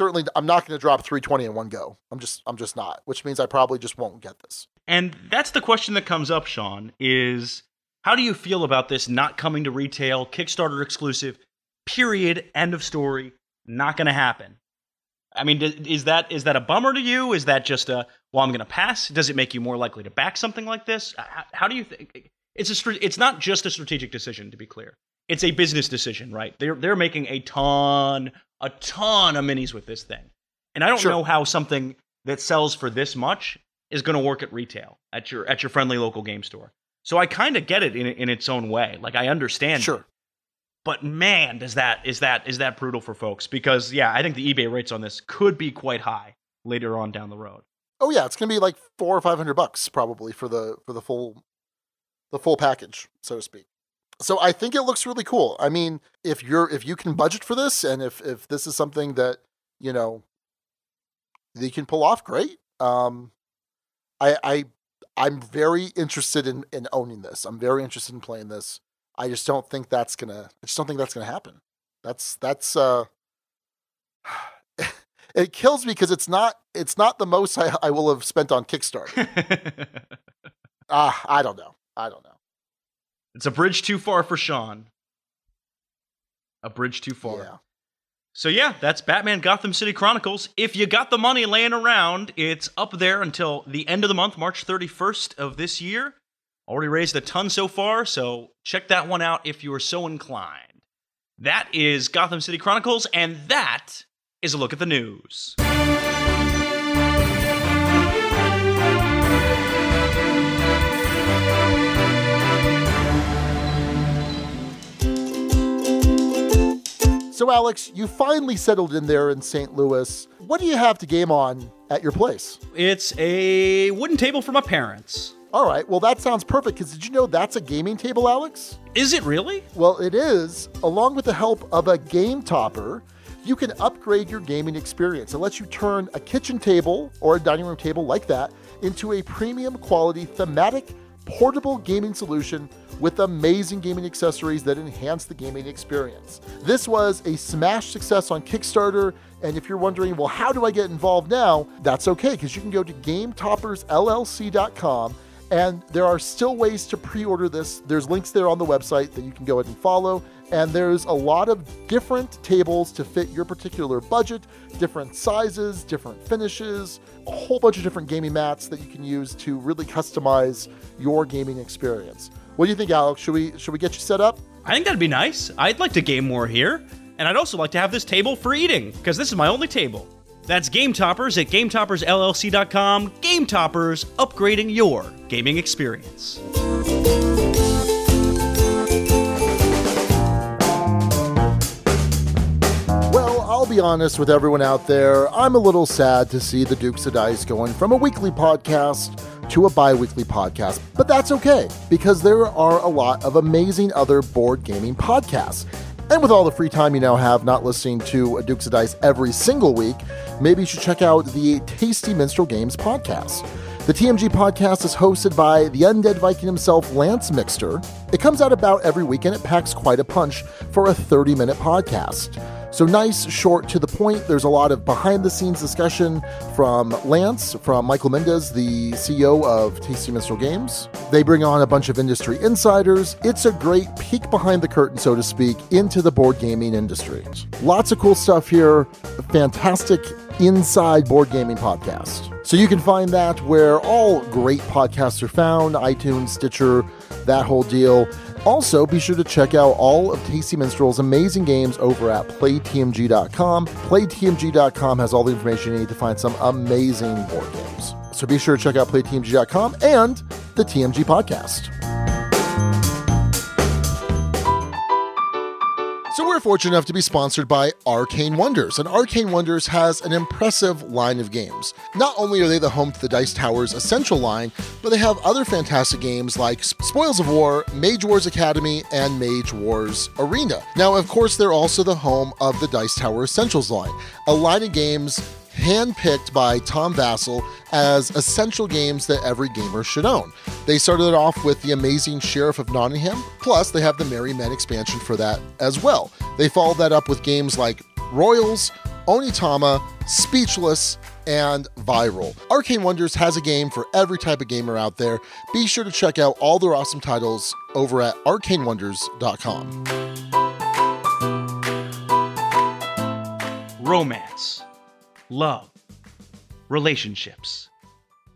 not going to drop $320 in one go. I'm just not, which means I probably just won't get this. And that's the question that comes up, Sean, is how do you feel about this not coming to retail, Kickstarter exclusive, period, end of story, not going to happen? I mean, is that a bummer to you? Is that just I'm going to pass? Does it make you more likely to back something like this? How do you think? It's not just a strategic decision, to be clear. It's a business decision, right? They're making a ton of minis with this thing. And I don't know how something that sells for this much is going to work at retail, at your friendly local game store. So I kind of get it in its own way. Like, I understand it. But man, is that brutal for folks? Because yeah, I think the eBay rates on this could be quite high later on down the road. Oh yeah, it's going to be like $400 or $500 probably for the full package, so to speak. So I think it looks really cool. I mean, if you can budget for this, and if this is something that you can pull off, great. I'm very interested in owning this. I'm very interested in playing this. I just don't think that's gonna happen. That's it kills me because it's not the most I will have spent on Kickstarter. I don't know. It's a bridge too far for Sean. A bridge too far. Yeah. So yeah, that's Batman Gotham City Chronicles. If you got the money laying around, it's up there until the end of the month, March 31st of this year. Already raised a ton so far, so check that one out if you are so inclined. That is Gotham City Chronicles, and that is a look at the news. So Alex, you finally settled in there in St. Louis. What do you have to game on at your place? It's a wooden table for my parents. All right, well that sounds perfect, because did you know that's a gaming table, Alex? Is it really? Well, it is. Along with the help of a game topper, you can upgrade your gaming experience. It lets you turn a kitchen table or a dining room table like that into a premium quality thematic portable gaming solution with amazing gaming accessories that enhance the gaming experience. This was a smash success on Kickstarter, and if you're wondering, well, how do I get involved now? That's okay, because you can go to GameToppersLLC.com, and there are still ways to pre-order this. There's links there on the website that you can go ahead and follow, and there's a lot of different tables to fit your particular budget, different sizes, different finishes, a whole bunch of different gaming mats that you can use to really customize your gaming experience. What do you think, Alex? Should we get you set up? I think that'd be nice. I'd like to game more here, and I'd also like to have this table for eating, because this is my only table. That's Game Toppers at GameToppersLLC.com. Game Toppers, upgrading your gaming experience. Well, I'll be honest with everyone out there, I'm a little sad to see the Dukes of Dice going from a weekly podcast to a bi-weekly podcast, but that's okay, because there are a lot of amazing other board gaming podcasts. And with all the free time you now have not listening to Dukes of Dice every single week, maybe you should check out the Tasty Minstrel Games podcast. The TMG podcast is hosted by the undead Viking himself, Lance Mixter. It comes out about every week and it packs quite a punch for a 30-minute podcast. So nice, short, to the point. There's a lot of behind-the-scenes discussion from Lance, from Michael Mendez, the CEO of Tasty Minstrel Games. They bring on a bunch of industry insiders. It's a great peek behind the curtain, so to speak, into the board gaming industry. Lots of cool stuff here. A fantastic inside board gaming podcast. So you can find that where all great podcasts are found, iTunes, Stitcher, that whole deal. Also, be sure to check out all of Tasty Minstrel's amazing games over at playtmg.com. Playtmg.com has all the information you need to find some amazing board games. So be sure to check out playtmg.com and the TMG podcast. So we're fortunate enough to be sponsored by Arcane Wonders, and Arcane Wonders has an impressive line of games. Not only are they the home to the Dice Tower's Essential line, but they have other fantastic games like Spoils of War, Mage Wars Academy, and Mage Wars Arena. Now, of course, they're also the home of the Dice Tower Essentials line, a line of games handpicked by Tom Vassell as essential games that every gamer should own. They started it off with the amazing Sheriff of Nottingham, plus they have the Merry Men expansion for that as well. They followed that up with games like Royals, Onitama, Speechless, and Viral. Arcane Wonders has a game for every type of gamer out there. Be sure to check out all their awesome titles over at arcanewonders.com. Romance, love, relationships.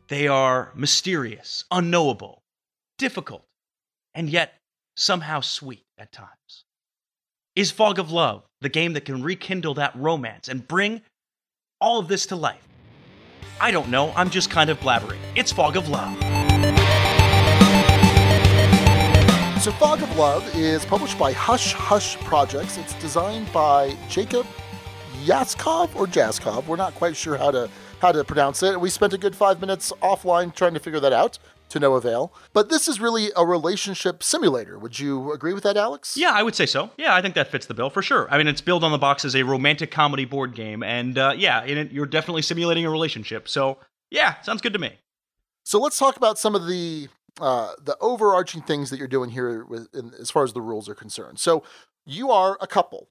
They are mysterious, unknowable, difficult, and yet somehow sweet at times. Is Fog of Love the game that can rekindle that romance and bring all of this to life? I don't know, I'm just kind of blabbering. It's Fog of Love. So Fog of Love is published by Hush Hush Projects. It's designed by Jacob Yaskov or Jaskov. We're not quite sure how to pronounce it. We spent a good 5 minutes offline trying to figure that out, to no avail. But this is really a relationship simulator. Would you agree with that, Alex? Yeah, I would say so. Yeah, I think that fits the bill for sure. I mean, it's billed on the box as a romantic comedy board game, and yeah, in it, you're definitely simulating a relationship. So yeah, sounds good to me. So let's talk about some of the overarching things that you're doing here as far as the rules are concerned. So you are a couple.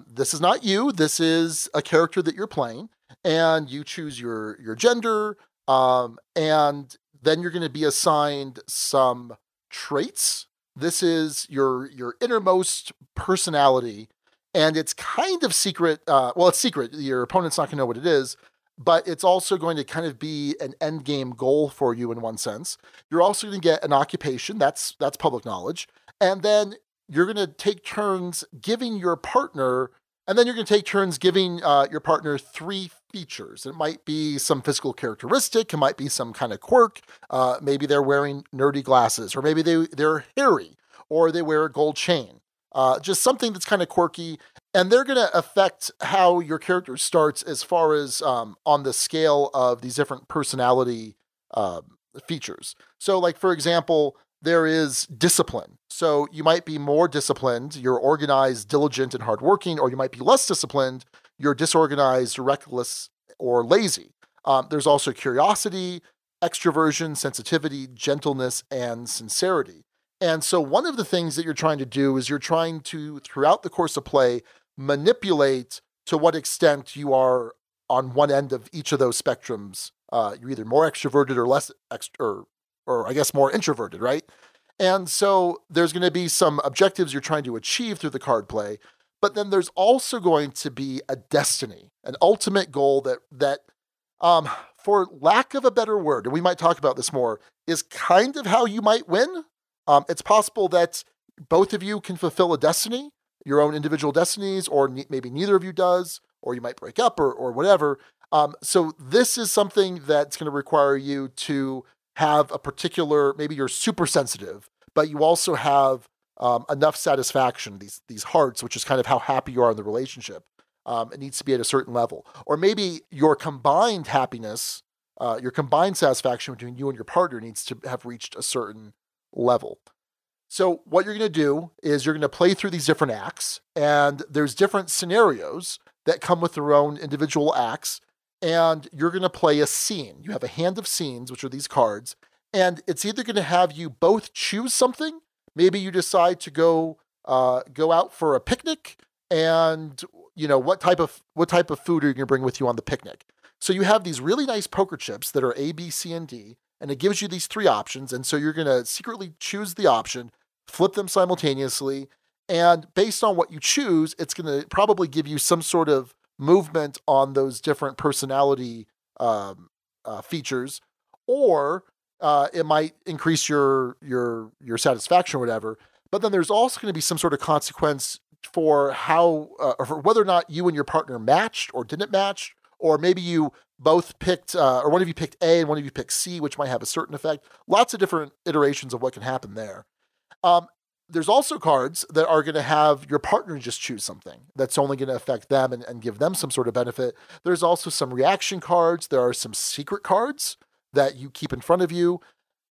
This is not you. This is a character that you're playing, and you choose your gender, and then you're going to be assigned some traits. This is your innermost personality, and it's kind of secret. Well, it's secret. Your opponent's not going to know what it is, but it's also going to kind of be an end game goal for you in one sense. You're also going to get an occupation. That's public knowledge, and then you're going to take turns giving your partner, and then you're going to take turns giving your partner 3 features. It might be some physical characteristic. It might be some kind of quirk. Maybe they're wearing nerdy glasses, or maybe they're hairy, or they wear a gold chain. Just something that's kind of quirky. And they're going to affect how your character starts as far as on the scale of these different personality features. So like, for example, there is discipline. So you might be more disciplined, you're organized, diligent, and hardworking, or you might be less disciplined, you're disorganized, reckless, or lazy. There's also curiosity, extroversion, sensitivity, gentleness, and sincerity. And so one of the things that you're trying to do is you're trying to, throughout the course of play, manipulate to what extent you are on one end of each of those spectrums. You're either more extroverted or less or I guess more introverted, right? And so there's going to be some objectives you're trying to achieve through the card play, but then there's also going to be a destiny, an ultimate goal that for lack of a better word, and we might talk about this more, is kind of how you might win. It's possible that both of you can fulfill a destiny, your own individual destinies, or maybe neither of you does, or you might break up or whatever. So this is something that's going to require you to have a particular, maybe you're super sensitive, but you also have enough satisfaction, these hearts, which is kind of how happy you are in the relationship. It needs to be at a certain level. Or maybe your combined happiness, your combined satisfaction between you and your partner needs to have reached a certain level. So what you're going to do is you're going to play through these different acts, and there's different scenarios that come with their own individual acts, and you're going to play a scene. You have a hand of scenes, which are these cards, and it's either going to have you both choose something. Maybe you decide to go out for a picnic, and what type of food are you going to bring with you on the picnic. So you have these really nice poker chips that are A, B, C, and D, and it gives you these 3 options. And so you're going to secretly choose the option, flip them simultaneously, and based on what you choose, it's going to probably give you some sort of movement on those different personality features, or it might increase your satisfaction or whatever. But then there's also going to be some sort of consequence for how, or for whether or not you and your partner matched or didn't match, or maybe you both picked, or one of you picked A and one of you picked C, which might have a certain effect. Lots of different iterations of what can happen there. There's also cards that are going to have your partner just choose something that's only going to affect them and give them some sort of benefit. There's also some reaction cards. There are some secret cards that you keep in front of you.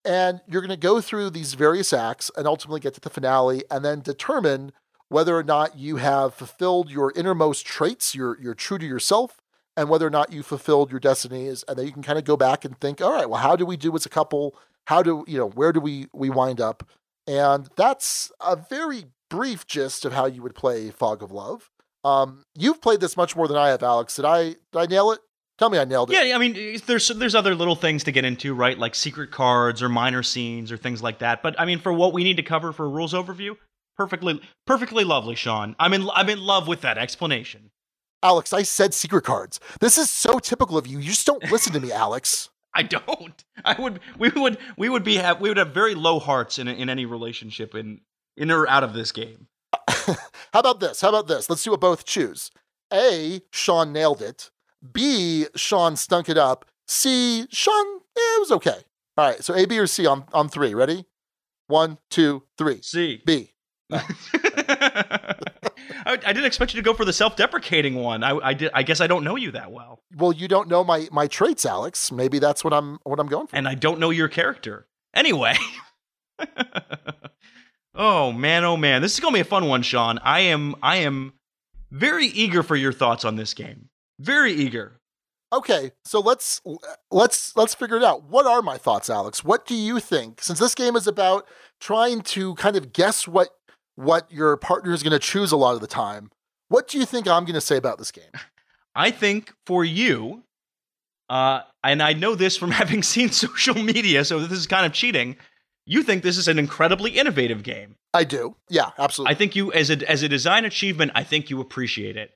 And you're going to go through these various acts and ultimately get to the finale and then determine whether or not you have fulfilled your innermost traits, you're true to yourself, and whether or not you fulfilled your destinies. And then you can kind of go back and think, all right, well, how do we do as a couple? Where do we wind up? And that's a very brief gist of how you would play Fog of Love. You've played this much more than I have, Alex. Did I nail it? Tell me I nailed it. Yeah, I mean, there's other little things to get into, right? Like secret cards or minor scenes or things like that. But I mean, for what we need to cover for a rules overview, perfectly lovely, Sean. I'm in love with that explanation. Alex, I said secret cards. This is so typical of you. You just don't listen to me, Alex. I don't. We would have very low hearts in any relationship in or out of this game. How about this? Let's do a both choose. A, Sean nailed it. B, Sean stunk it up. C, Sean, it was okay. All right, so A, B, or C on 3. Ready? 1, 2, 3. C. B. I didn't expect you to go for the self-deprecating one. I guess I don't know you that well. Well, you don't know my traits, Alex. Maybe that's what I'm going for. And I don't know your character. Anyway. Oh man, this is gonna be a fun one, Sean. I am very eager for your thoughts on this game. Very eager. Okay, so let's figure it out. What are my thoughts, Alex? What do you think? Since this game is about trying to kind of guess what your partner is going to choose a lot of the time, what do you think I'm going to say about this game? I think for you, and I know this from having seen social media, so this is kind of cheating, you think this is an incredibly innovative game. I do. Yeah, absolutely. I think you, as a design achievement, I think you appreciate it.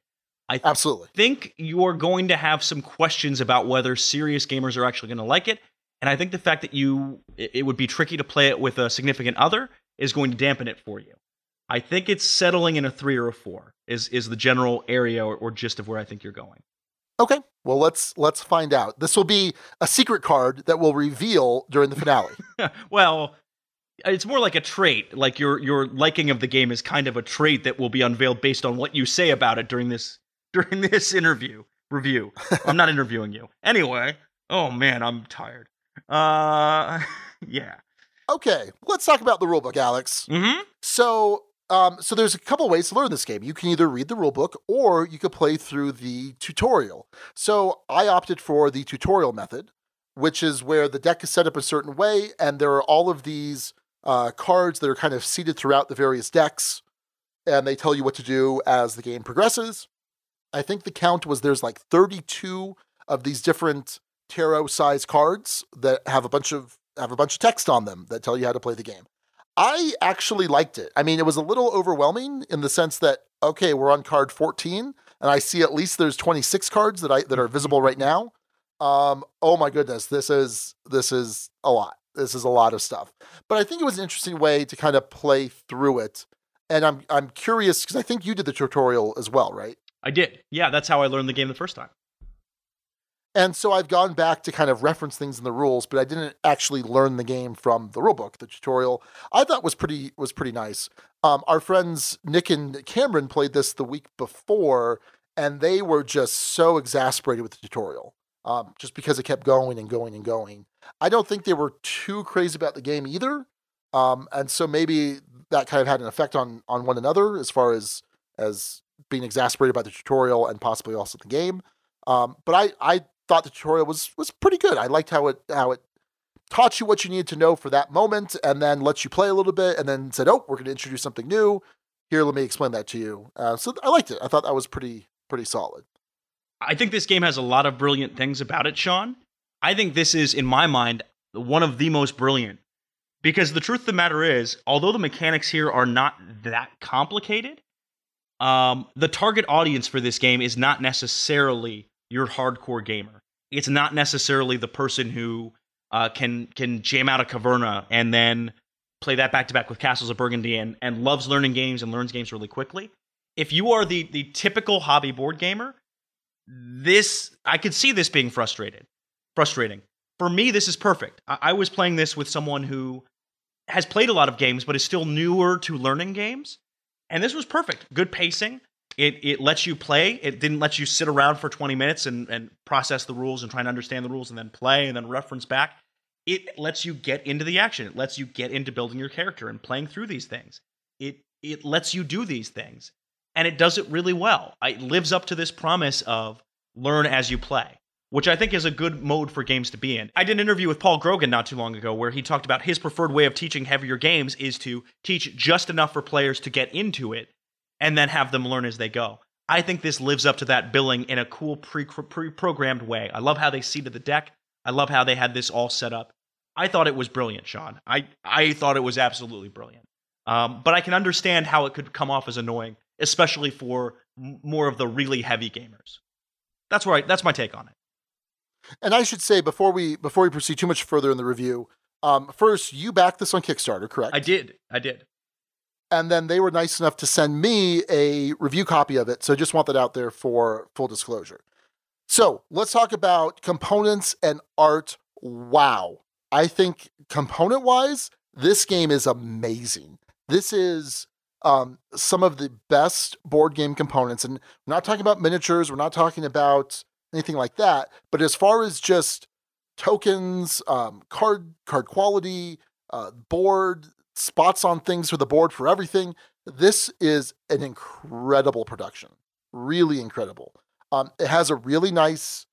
Absolutely. Think you're going to have some questions about whether serious gamers are actually going to like it, and I think the fact that it would be tricky to play it with a significant other is going to dampen it for you. I think it's settling in a 3 or a 4 is the general area or gist of where I think you're going. Okay, well let's find out. This will be a secret card that we'll reveal during the finale. Well, it's more like a trait. Like your liking of the game is kind of a trait that will be unveiled based on what you say about it during this review. I'm not interviewing you. Anyway, oh man, I'm tired. Yeah. Okay, let's talk about the rulebook, Alex. Mm-hmm. So there's a couple ways to learn this game. You can either read the rulebook or you could play through the tutorial. So I opted for the tutorial method, which is where the deck is set up a certain way, and there are all of these cards that are kind of seated throughout the various decks, and they tell you what to do as the game progresses. I think the count was there's like 32 of these different tarot-sized cards that have a bunch of text on them that tell you how to play the game. I actually liked it. I mean, it was a little overwhelming in the sense that, okay, we're on card 14, and I see at least there's 26 cards that are visible right now. Oh my goodness, this is a lot. This is a lot of stuff. But I think it was an interesting way to kind of play through it. And I'm curious, because I think you did the tutorial as well, right? I did. Yeah, that's how I learned the game the first time. And so I've gone back to kind of reference things in the rules, but I didn't actually learn the game from the rulebook. The tutorial I thought was pretty nice. Our friends Nick and Cameron played this the week before, and they were just so exasperated with the tutorial, just because it kept going and going and going. I don't think they were too crazy about the game either, and so maybe that kind of had an effect on one another as far as being exasperated by the tutorial and possibly also the game. But I thought the tutorial was pretty good. I liked how it taught you what you needed to know for that moment, and then lets you play a little bit, and then said, "Oh, we're going to introduce something new. Here, let me explain that to you." So I liked it. I thought that was pretty solid. I think this game has a lot of brilliant things about it, Sean. I think this is, in my mind, one of the most brilliant. Because the truth of the matter is, although the mechanics here are not that complicated, the target audience for this game is not necessarily your hardcore gamer. It's not necessarily the person who can jam out a Caverna and then play that back-to-back with Castles of Burgundy and loves learning games and learns games really quickly. If you are the typical hobby board gamer, I could see this being frustrating. For me, this is perfect. I was playing this with someone who has played a lot of games, but is still newer to learning games. And this was perfect. Good pacing. It lets you play. It didn't let you sit around for 20 minutes and process the rules and try and understand the rules and then play and then reference back. It lets you get into the action. It lets you get into building your character and playing through these things. It lets you do these things. And it does it really well. It lives up to this promise of learn as you play, which I think is a good mode for games to be in. I did an interview with Paul Grogan not too long ago where he talked about his preferred way of teaching heavier games is to teach just enough for players to get into it and then have them learn as they go. I think this lives up to that billing in a cool pre-programmed way. I love how they seeded the deck. I love how they had this all set up. I thought it was brilliant, Sean. I thought it was absolutely brilliant. But I can understand how it could come off as annoying, especially for more of the really heavy gamers. That's right. That's my take on it. And I should say, before we proceed too much further in the review, first, you backed this on Kickstarter, correct? I did. And then they were nice enough to send me a review copy of it. So just want that out there for full disclosure. So let's talk about components and art. Wow. I think component-wise, this game is amazing. This is some of the best board game components. And we're not talking about miniatures. We're not talking about anything like that. But as far as just tokens, card quality, board, spots on things for the board, for everything, this is an incredible production. Really incredible. It has a really nice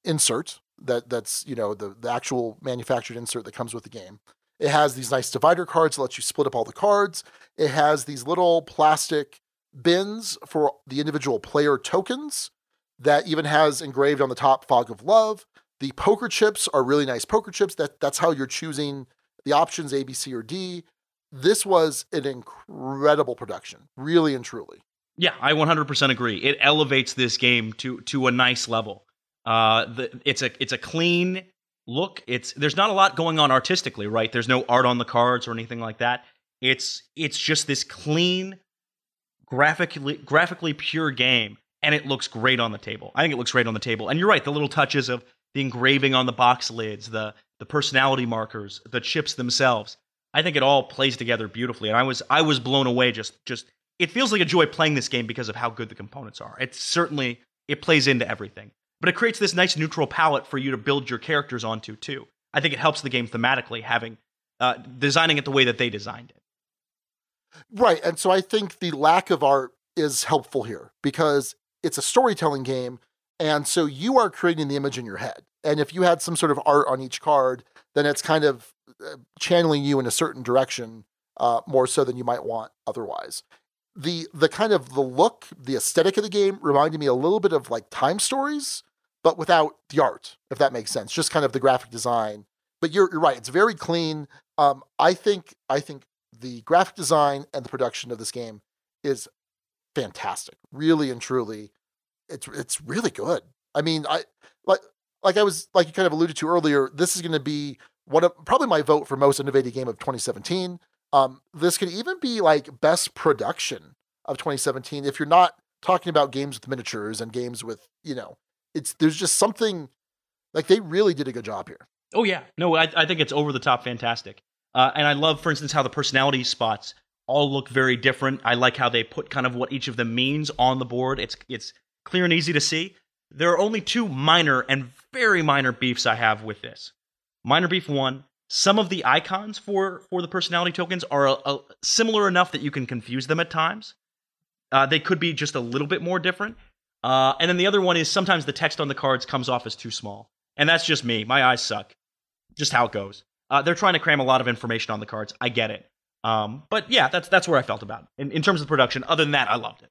insert that's the actual manufactured insert that comes with the game. It has these nice divider cards that let you split up all the cards. It has these little plastic bins for the individual player tokens that even has engraved on the top Fog of Love. The poker chips are really nice poker chips. That's how you're choosing the options A, B, C, or D. This was an incredible production, really and truly. Yeah, I 100% agree. It elevates this game to a nice level. It's a clean look. There's not a lot going on artistically, right? There's no art on the cards or anything like that. It's just this clean, graphically pure game, and it looks great on the table. I think it looks great on the table. And you're right, the little touches of the engraving on the box lids, the personality markers, the chips themselves. I think it all plays together beautifully, and I was blown away. Just it feels like a joy playing this game because of how good the components are. It plays into everything, but it creates this nice neutral palette for you to build your characters onto too. I think it helps the game thematically, having designing it the way that they designed it. Right, and so I think the lack of art is helpful here because it's a storytelling game, and so you are creating the image in your head. And if you had some sort of art on each card, then it's kind of channeling you in a certain direction more so than you might want otherwise. The kind of the look, the aesthetic of the game reminded me a little bit of like Time Stories, but without the art, if that makes sense. Just kind of the graphic design. But you're right; it's very clean. I think the graphic design and the production of this game is fantastic. Really and truly, it's really good. I mean, like you kind of alluded to earlier, this is going to be probably my vote for most innovative game of 2017. This could even be like best production of 2017 if you're not talking about games with miniatures and games with, there's just something like they really did a good job here. Oh yeah, no, I think it's over the top fantastic. And I love, for instance, how the personality spots all look very different. I like how they put kind of what each of them means on the board. It's clear and easy to see. There are only two minor and very minor beefs I have with this. Minor beef 1, Some of the icons for the personality tokens are similar enough that you can confuse them at times. They could be just a little bit more different. And then the other one is sometimes the text on the cards comes off as too small. And that's just me. My eyes suck. Just how it goes. They're trying to cram a lot of information on the cards. I get it. But yeah, that's where I felt about it. In terms of production, other than that, I loved it.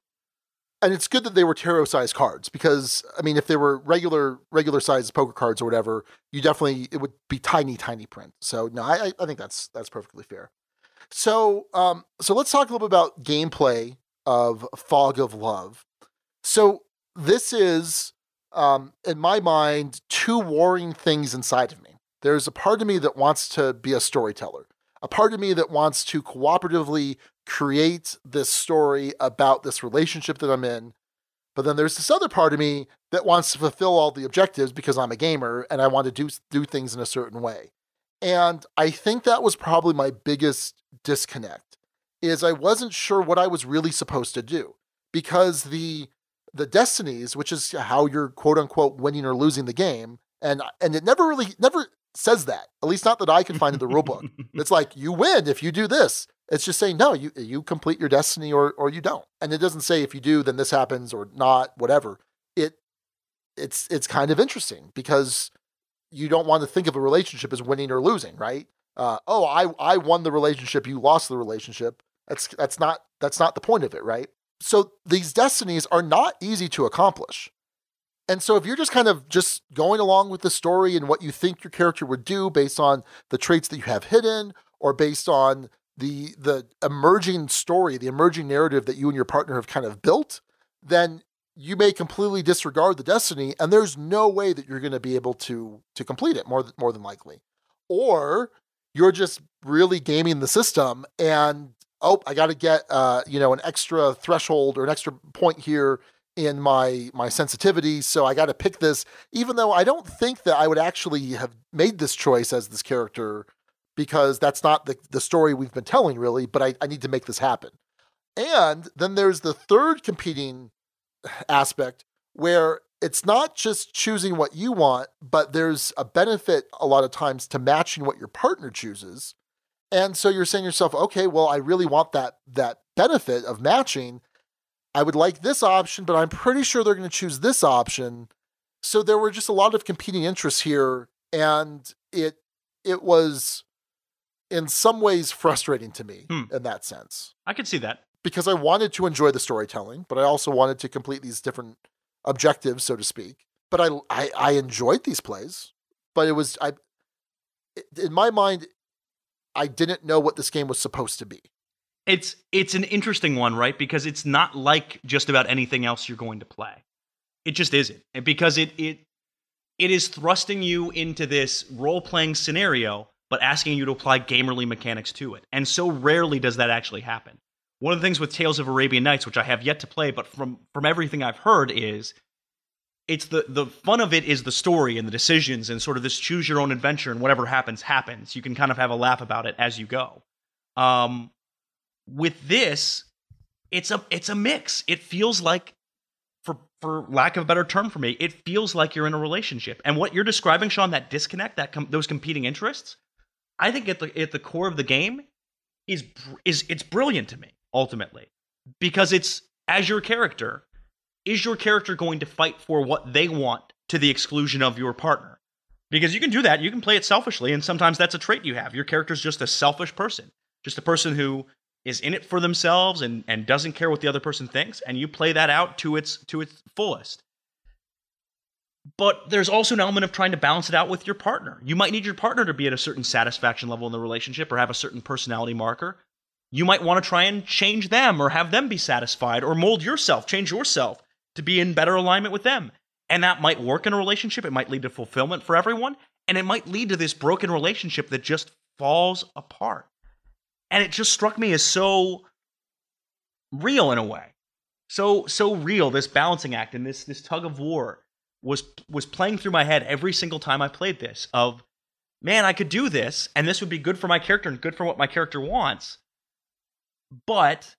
And it's good that they were tarot-sized cards because, I mean, if they were regular-sized poker cards or whatever, it would be tiny, tiny print. So, no, I think that's perfectly fair. So let's talk a little bit about gameplay of Fog of Love. So this is, in my mind, two warring things inside of me. There's a part of me that wants to be a storyteller, a part of me that wants to cooperatively create this story about this relationship that I'm in. But then there's this other part of me that wants to fulfill all the objectives because I'm a gamer and I want to do things in a certain way. And I think that was probably my biggest disconnect, is I wasn't sure what I was really supposed to do, because the destinies, which is how you're quote unquote winning or losing the game, and it never says that, at least not that I can find in the rulebook. It's like, you win if you do this. It's just saying, no, you complete your destiny or you don't. And it doesn't say if you do, then this happens or not, whatever. It's kind of interesting because you don't want to think of a relationship as winning or losing, right? I won the relationship, you lost the relationship. That's not the point of it, right? So these destinies are not easy to accomplish. And so if you're just kind of just going along with the story and what you think your character would do based on the traits that you have hidden, or based on the emerging story, the emerging narrative that you and your partner have kind of built, then you may completely disregard the destiny, and there's no way that you're going to be able to complete it, more than likely. Or you're just really gaming the system and, I got to get an extra threshold or an extra point here in my sensitivity, so I got to pick this, even though I don't think that I would actually have made this choice as this character, because that's not the story we've been telling, really, but I need to make this happen. And then there's the third competing aspect, where it's not just choosing what you want, but there's a benefit a lot of times to matching what your partner chooses. And so you're saying to yourself, okay, well, I really want that benefit of matching. I would like this option, but I'm pretty sure they're going to choose this option. So there were just a lot of competing interests here, and it was in some ways frustrating to me in that sense. I could see that. Because I wanted to enjoy the storytelling, but I also wanted to complete these different objectives, so to speak. But I enjoyed these plays, but in my mind, I didn't know what this game was supposed to be. It's an interesting one, right? Because it's not like just about anything else you're going to play. It just isn't. Because it is thrusting you into this role-playing scenario, but asking you to apply gamerly mechanics to it. And so rarely does that actually happen. One of the things with Tales of Arabian Nights, which I have yet to play, but from everything I've heard, is it's the fun of it is the story and the decisions and sort of this choose your own adventure, and whatever happens. You can kind of have a laugh about it as you go. With this, it's a mix. It feels like, for lack of a better term for me, it feels like you're in a relationship. And what you're describing, Sean, that disconnect, those competing interests, I think at the core of the game it's brilliant to me, ultimately. Because it's, as your character, is your character going to fight for what they want to the exclusion of your partner? Because you can do that, you can play it selfishly, and sometimes that's a trait you have. Your character's just a selfish person. Just a person who is in it for themselves and doesn't care what the other person thinks, and you play that out to its fullest. But there's also an element of trying to balance it out with your partner. You might need your partner to be at a certain satisfaction level in the relationship or have a certain personality marker. You might want to try and change them or have them be satisfied, or mold yourself, change yourself to be in better alignment with them. And that might work in a relationship. It might lead to fulfillment for everyone. And it might lead to this broken relationship that just falls apart. And it just struck me as so real in a way. So real, this balancing act and this tug of war was playing through my head every single time I played this, of, man, I could do this, and this would be good for my character and good for what my character wants. But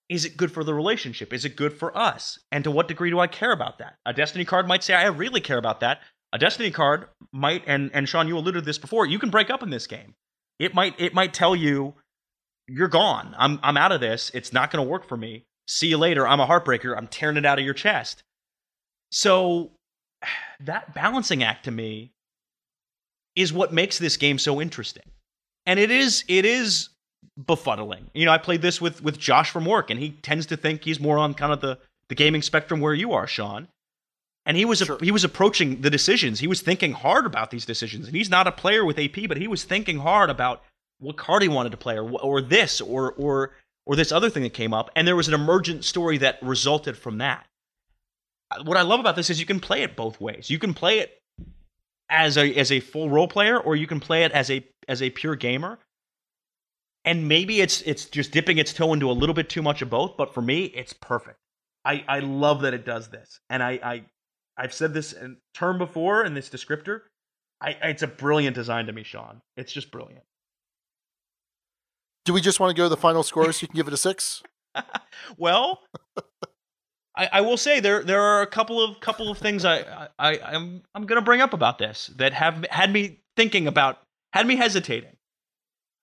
is it good for the relationship? Is it good for us? And to what degree do I care about that? A Destiny card might say, I really care about that. A Destiny card might, and Sean, you alluded to this before, you can break up in this game. It might tell you, you're gone. I'm out of this. It's not going to work for me. See you later. I'm a heartbreaker. I'm tearing it out of your chest. So that balancing act to me is what makes this game so interesting. And it is befuddling. You know, I played this with Josh from work, and he tends to think he's more on kind of the gaming spectrum where you are, Sean. And he was approaching the decisions. He was thinking hard about these decisions. And he's not a player with AP, but he was thinking hard about what card he wanted to play, or this, or this other thing that came up. And there was an emergent story that resulted from that. What I love about this is you can play it both ways. You can play it as a full role player, or you can play it as a pure gamer. And maybe it's just dipping its toe into a little bit too much of both, but for me, it's perfect. I love that it does this. And I've said this in term before in this descriptor. It's a brilliant design to me, Sean. It's just brilliant. Do we just want to go to the final score so you can give it a 6? Well, I will say there are a couple of things I'm going to bring up about this that have had me hesitating.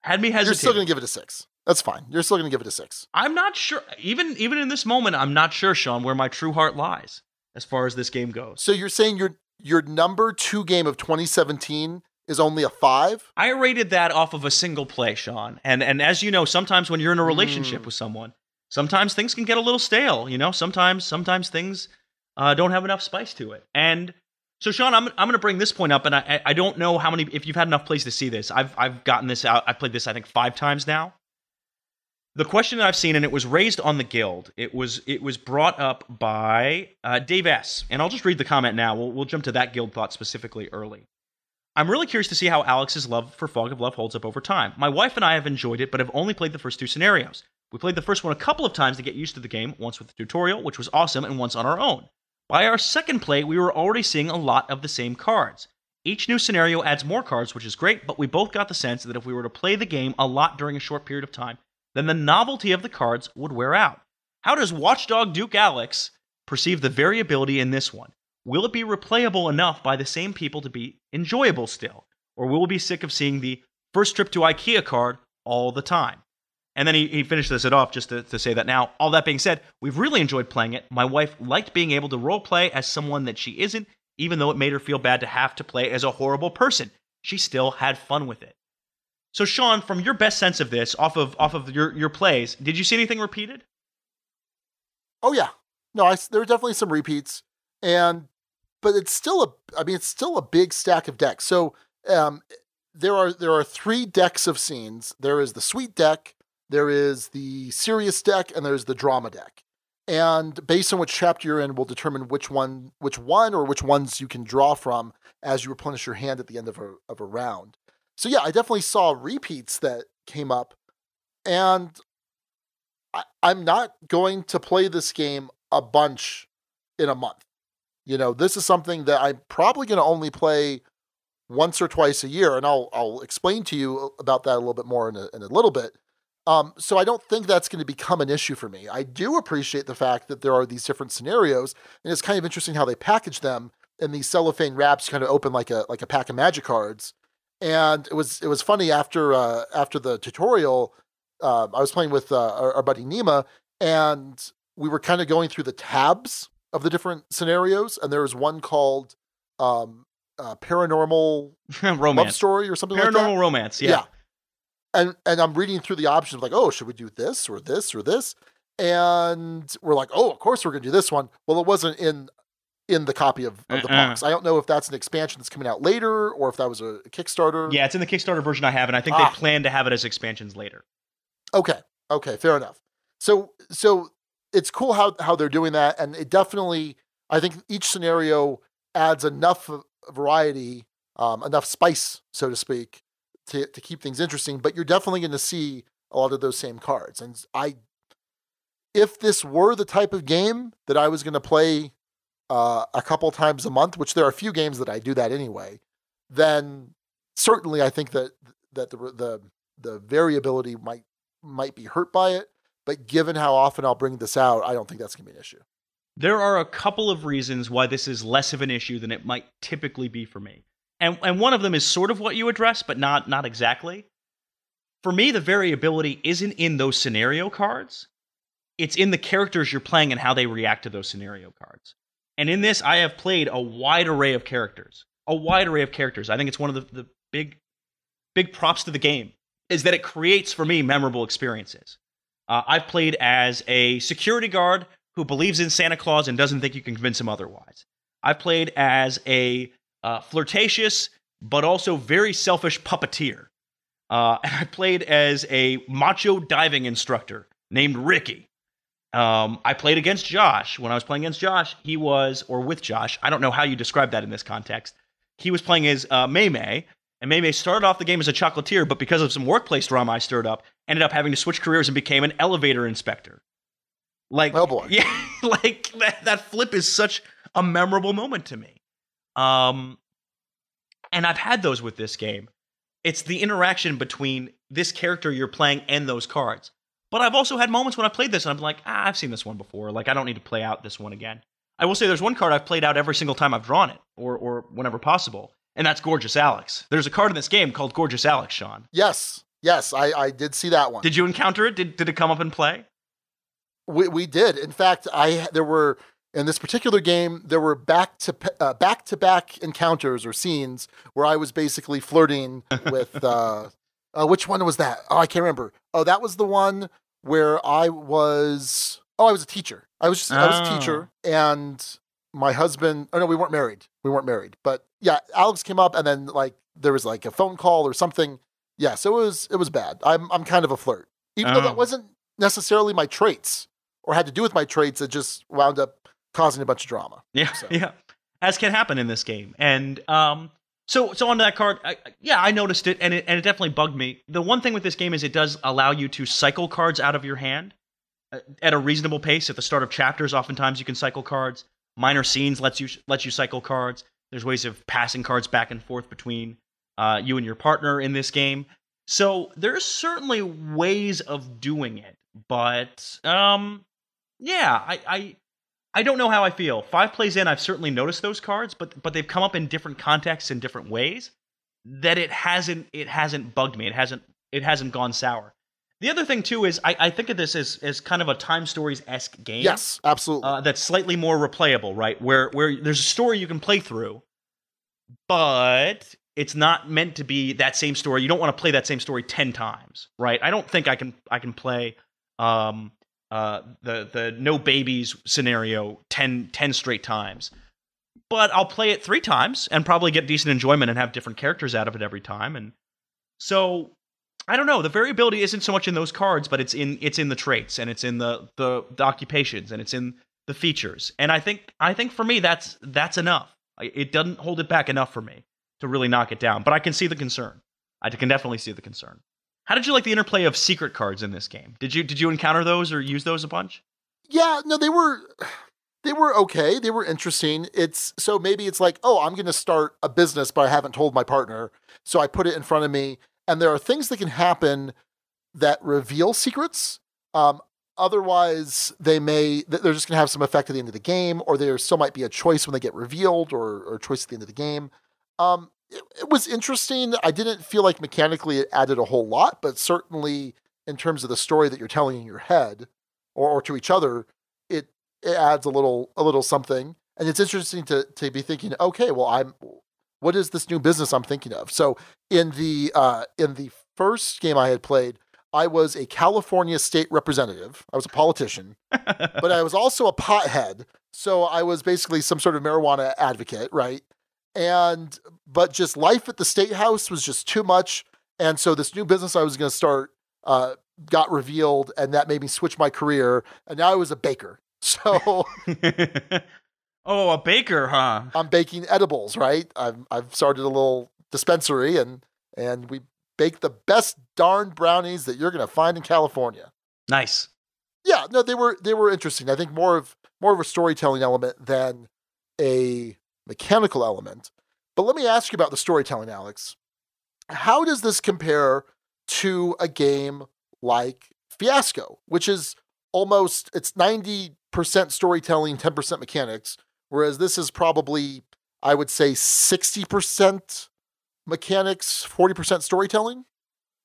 You're still going to give it a 6. That's fine. You're still going to give it a 6. I'm not sure. Even in this moment, I'm not sure, Sean, where my true heart lies as far as this game goes. So you're saying your number 2 game of 2017 is only a 5? I rated that off of a single play, Sean. And as you know, sometimes when you're in a relationship with someone, sometimes things can get a little stale. You know, sometimes things don't have enough spice to it. And so, Sean, I'm going to bring this point up, and I don't know how many, if you've had enough plays to see this. I've gotten this out. I've played this, I think, 5 times now. The question that I've seen, and it was raised on the Guild, it was brought up by Dave S. And I'll just read the comment now. We'll jump to that Guild thought specifically early. I'm really curious to see how Alex's love for Fog of Love holds up over time. My wife and I have enjoyed it, but have only played the first 2 scenarios. We played the first one a couple of times to get used to the game, once with the tutorial, which was awesome, and once on our own. By our second play, we were already seeing a lot of the same cards. Each new scenario adds more cards, which is great, but we both got the sense that if we were to play the game a lot during a short period of time, then the novelty of the cards would wear out. How does Watchdog Duke Alex perceive the variability in this one? Will it be replayable enough by the same people to be enjoyable still? Or will we be sick of seeing the first trip to IKEA card all the time? And then he finishes it off just to say that now, all that being said, we've really enjoyed playing it. My wife liked being able to roleplay as someone that she isn't, even though it made her feel bad to have to play as a horrible person. She still had fun with it. So, Sean, from your best sense of this, off of your plays, did you see anything repeated? Oh yeah, no, there were definitely some repeats, but it's still a big stack of decks. So there are 3 decks of scenes. There is the sweet deck, there is the serious deck, and there's the drama deck. And based on which chapter you're in will determine which one or which ones you can draw from as you replenish your hand at the end of a round. So yeah, I definitely saw repeats that came up, and I'm not going to play this game a bunch in a month. You know, this is something that I'm probably going to only play once or twice a year, and I'll explain to you about that a little bit more in a little bit. So I don't think that's going to become an issue for me. I do appreciate the fact that there are these different scenarios, and it's kind of interesting how they package them in these cellophane wraps, kind of open like a pack of magic cards. And it was funny after the tutorial. I was playing with our buddy Nima, and we were kind of going through the tabs of the different scenarios, and there was one called Paranormal Romance. Love Story or something like that. Paranormal Romance, yeah. And I'm reading through the options like, oh, should we do this or this or this? And we're like, oh, of course we're going to do this one. Well, it wasn't in the copy of the box. I don't know if that's an expansion that's coming out later or if that was a Kickstarter. Yeah, it's in the Kickstarter version I have, and I think they plan to have it as expansions later. Okay, fair enough. So it's cool how they're doing that, and it definitely, I think each scenario adds enough variety, enough spice, so to speak, to keep things interesting, but you're definitely going to see a lot of those same cards. And if this were the type of game that I was going to play a couple times a month, which there are a few games that I do that anyway, then certainly I think that the variability might be hurt by it. But given how often I'll bring this out, I don't think that's going to be an issue. There are a couple of reasons why this is less of an issue than it might typically be for me. And one of them is sort of what you addressed, but not exactly. for me, the variability isn't in those scenario cards. It's in the characters you're playing and how they react to those scenario cards. And in this, I have played a wide array of characters. A wide array of characters. I think it's one of the big props to the game, is that it creates, for me, memorable experiences. I've played as a security guard who believes in Santa Claus and doesn't think you can convince him otherwise. I've played as a flirtatious, but also very selfish puppeteer. And I played as a macho diving instructor named Ricky. I played against Josh. When I was playing against Josh, he was, or with Josh, I don't know how you describe that in this context. He was playing as Mei-Mei, and Mei-Mei started off the game as a chocolatier, but because of some workplace drama I stirred up, ended up having to switch careers and became an elevator inspector. Like, oh boy. Yeah, like that flip is such a memorable moment to me. And I've had those with this game. It's the interaction between this character you're playing and those cards. But I've also had moments when I played this and I'm like, I've seen this one before. Like, I don't need to play out this one again. I will say there's one card I've played out every single time I've drawn it, or whenever possible, and that's Gorgeous Alex. There's a card in this game called Gorgeous Alex, Sean. Yes, I did see that one. Did you encounter it? Did it come up and play? We did. In fact, there were, in this particular game, there were back-to-back encounters or scenes where I was basically flirting with, which one was that? Oh, I can't remember. Oh, that was the one where I was a teacher. I was a teacher, and my husband, oh no, we weren't married. But yeah, Alex came up and then like, there was like a phone call or something. Yeah, so it was bad. I'm kind of a flirt. Even though that wasn't necessarily my traits or had to do with my traits, it just wound up causing a bunch of drama. Yeah, so. Yeah. As can happen in this game. And so on that card, I noticed it, and it definitely bugged me. The one thing with this game is it does allow you to cycle cards out of your hand at a reasonable pace. At the start of chapters, oftentimes you can cycle cards. Minor scenes lets you cycle cards. There's ways of passing cards back and forth between you and your partner in this game. So there's certainly ways of doing it, but yeah, I don't know how I feel. 5 plays in, I've certainly noticed those cards, but they've come up in different contexts in different ways that it hasn't bugged me. It hasn't gone sour. The other thing too is I think of this as kind of a Time Stories-esque game. Yes, absolutely. That's slightly more replayable, right? Where there's a story you can play through, but it's not meant to be that same story. You don't want to play that same story 10 times, right? I don't think I can play the no babies scenario 10 straight times. But I'll play it 3 times and probably get decent enjoyment and have different characters out of it every time. And so I don't know. The variability isn't so much in those cards, but it's in the traits, and it's in the occupations, and it's in the features. And I think for me that's enough. It doesn't hold it back enough for me to really knock it down. But I can see the concern. I can definitely see the concern. How did you like the interplay of secret cards in this game? Did you encounter those or use those a bunch? Yeah, no, they were okay. They were interesting. Maybe it's like, oh, I'm going to start a business, but I haven't told my partner. So I put it in front of me. And there are things that can happen that reveal secrets. Otherwise, they're just going to have some effect at the end of the game, or there still might be a choice when they get revealed, or a choice at the end of the game. It was interesting. I didn't feel like mechanically it added a whole lot, but certainly in terms of the story that you're telling in your head or to each other, it adds a little something. And it's interesting to be thinking, okay, well, what is this new business I'm thinking of? So in the first game I had played, I was a California state representative. I was a politician, but I was also a pothead. So I was basically some sort of marijuana advocate, right? But just life at the state house was just too much. And so this new business I was going to start got revealed, and that made me switch my career. And now I was a baker. So oh, a baker, huh? I'm baking edibles, right? I've started a little dispensary, and we bake the best darn brownies that you're going to find in California. Nice. Yeah, no, they were interesting. I think more of a storytelling element than a mechanical element. But let me ask you about the storytelling, Alex. How does this compare to a game like Fiasco, which is it's 90% storytelling, 10% mechanics, whereas this is probably, I would say, 60% mechanics, 40% storytelling?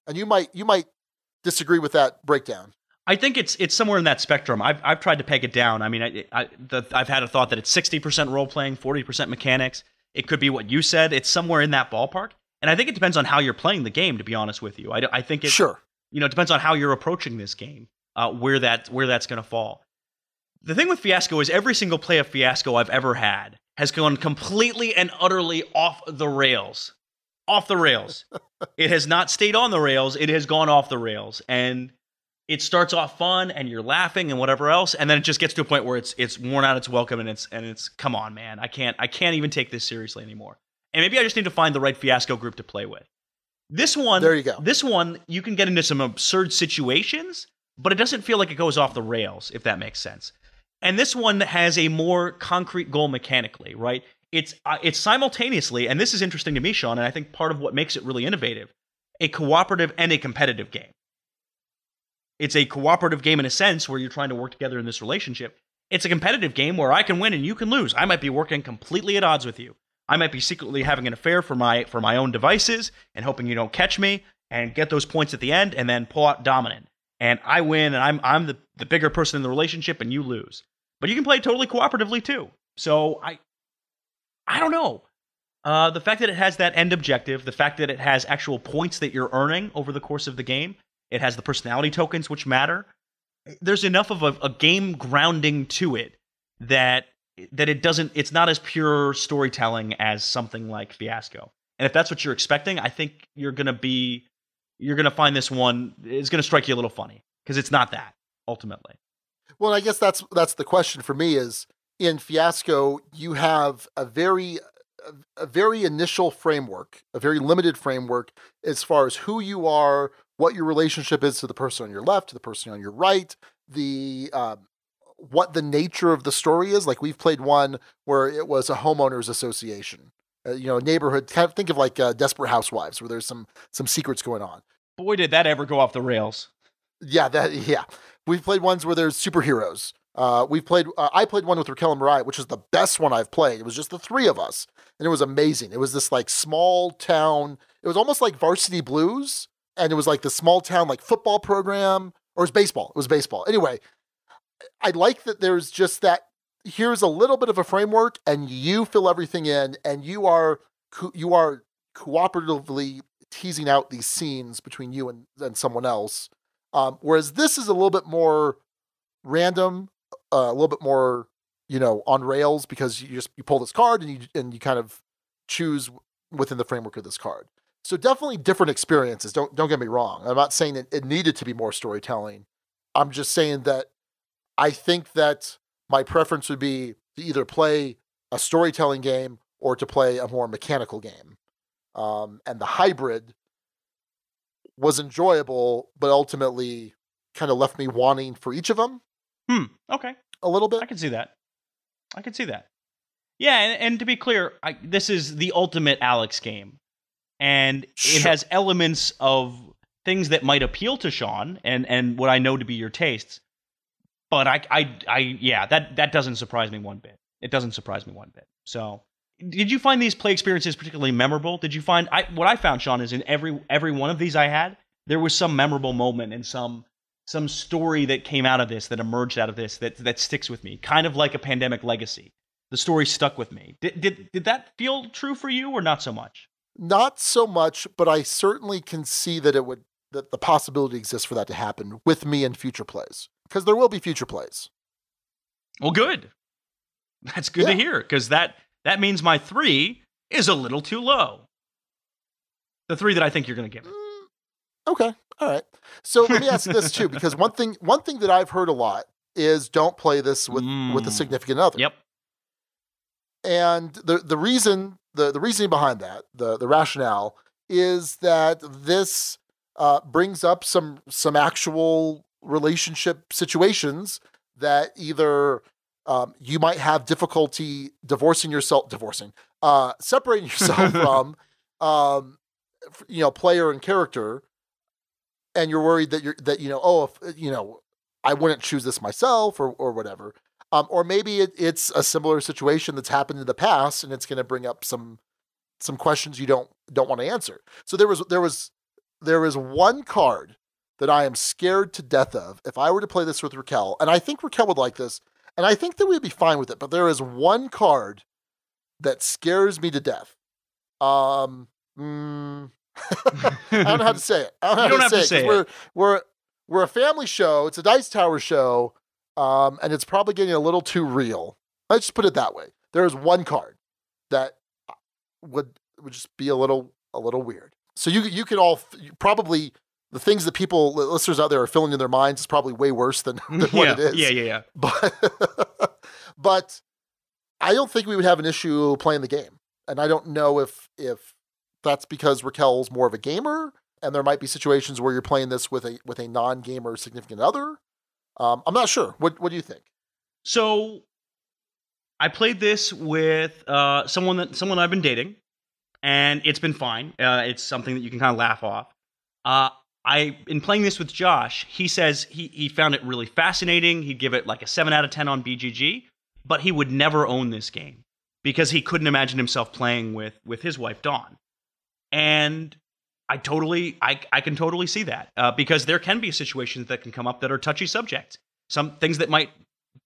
And you might disagree with that breakdown. I think it's somewhere in that spectrum. I've tried to peg it down. I mean, I've had a thought that it's 60% role playing, 40% mechanics. It could be what you said. It's somewhere in that ballpark. And I think it depends on how you're playing the game, to be honest with you. I think it it depends on how you're approaching this game, where that's going to fall. The thing with Fiasco is every single play of Fiasco I've ever had has gone completely and utterly off the rails. Off the rails. It has not stayed on the rails. It has gone off the rails. And it starts off fun and you're laughing and whatever else, and then it just gets to a point where it's worn out its welcome and it's come on, man. I can't even take this seriously anymore. And maybe I just need to find the right Fiasco group to play with. This one, there you go. This one, you can get into some absurd situations, but it doesn't feel like it goes off the rails, if that makes sense. And this one has a more concrete goal mechanically, right? It's simultaneously, and this is interesting to me, Sean, and I think part of what makes it really innovative, a cooperative and a competitive game. It's a cooperative game in a sense where you're trying to work together in this relationship. It's a competitive game where I can win and you can lose. I might be working completely at odds with you. I might be secretly having an affair for my own devices and hoping you don't catch me and get those points at the end and then pull out dominant. And I win and I'm the bigger person in the relationship and you lose. But you can play totally cooperatively too. So I don't know. The fact that it has that end objective, the fact that it has actual points that you're earning over the course of the game, it has the personality tokens, which matter. There's enough of a game grounding to it that it's not as pure storytelling as something like Fiasco. And if that's what you're expecting, I think you're going to find this one is going to strike you a little funny because it's not that ultimately. Well, I guess that's the question for me is in Fiasco, you have a very initial framework, a very limited framework as far as who you are, what your relationship is to the person on your left, to the person on your right, what the nature of the story is. Like we've played one where it was a homeowners association, a neighborhood. Kind of think of like Desperate Housewives, where there's some secrets going on. Boy, did that ever go off the rails! Yeah. We've played ones where there's superheroes. I played one with Raquel and Mariah, which is the best one I've played. It was just the three of us, and it was amazing. It was this like small town. It was almost like Varsity Blues, and it was like the small town like football program, or it was baseball. It was baseball. Anyway, I like that there's just that. Here's a little bit of a framework, and you fill everything in, and you are cooperatively teasing out these scenes between you and someone else. Whereas this is a little bit more random, a little bit more, on rails because you pull this card and you kind of choose within the framework of this card. So definitely different experiences. Don't get me wrong. I'm not saying that it needed to be more storytelling. I'm just saying that I think that my preference would be to either play a storytelling game or to play a more mechanical game. And the hybrid was enjoyable, but ultimately kind of left me wanting for each of them. Okay. A little bit. I can see that. Yeah, and to be clear, this is the ultimate Alex game. And it has elements of things that might appeal to Sean and what I know to be your tastes. But that doesn't surprise me one bit. It doesn't surprise me one bit. So, did you find these play experiences particularly memorable? Did you find what I found, Sean, is in every one of these I had, there was some memorable moment and some story that came out of this, that emerged out of this, that sticks with me, kind of like a pandemic legacy. The story stuck with me. Did that feel true for you, or not so much? Not so much, but I certainly can see that that the possibility exists for that to happen with me in future plays, because there will be future plays. Well, good. That's good to hear, because that means my 3 is a little too low. The 3 that I think you're going to give it. Okay. All right. So let me ask you this too, because one thing that I've heard a lot is don't play this with a significant other. Yep. And the reasoning behind that, the rationale, is that this brings up some actual relationship situations that either you might have difficulty separating yourself from, player and character, and you're worried that I wouldn't choose this myself or whatever. Or maybe it's a similar situation that's happened in the past, and it's going to bring up some questions you don't want to answer. So there was there is one card that I am scared to death of if I were to play this with Raquel, and I think Raquel would like this, and I think that we'd be fine with it, but there is one card that scares me to death. I don't know how to say it. I don't know how to say it. We're a family show. It's a Dice Tower show, and it's probably getting a little too real. Let's just put it that way. There is one card that would just be a little weird. So you could all probably the things that listeners out there are filling in their minds is probably way worse than what it is. Yeah. But I don't think we would have an issue playing the game, and I don't know if that's because Raquel's more of a gamer, and there might be situations where you're playing this with a non-gamer significant other. I'm not sure. What do you think? So I played this with someone I've been dating, and it's been fine. It's something that you can kind of laugh off. In playing this with Josh, he says he found it really fascinating. He'd give it like a 7 out of 10 on BGG, but he would never own this game because he couldn't imagine himself playing with his wife, Dawn. And I can totally see that because there can be situations that can come up that are touchy subjects. Some things that might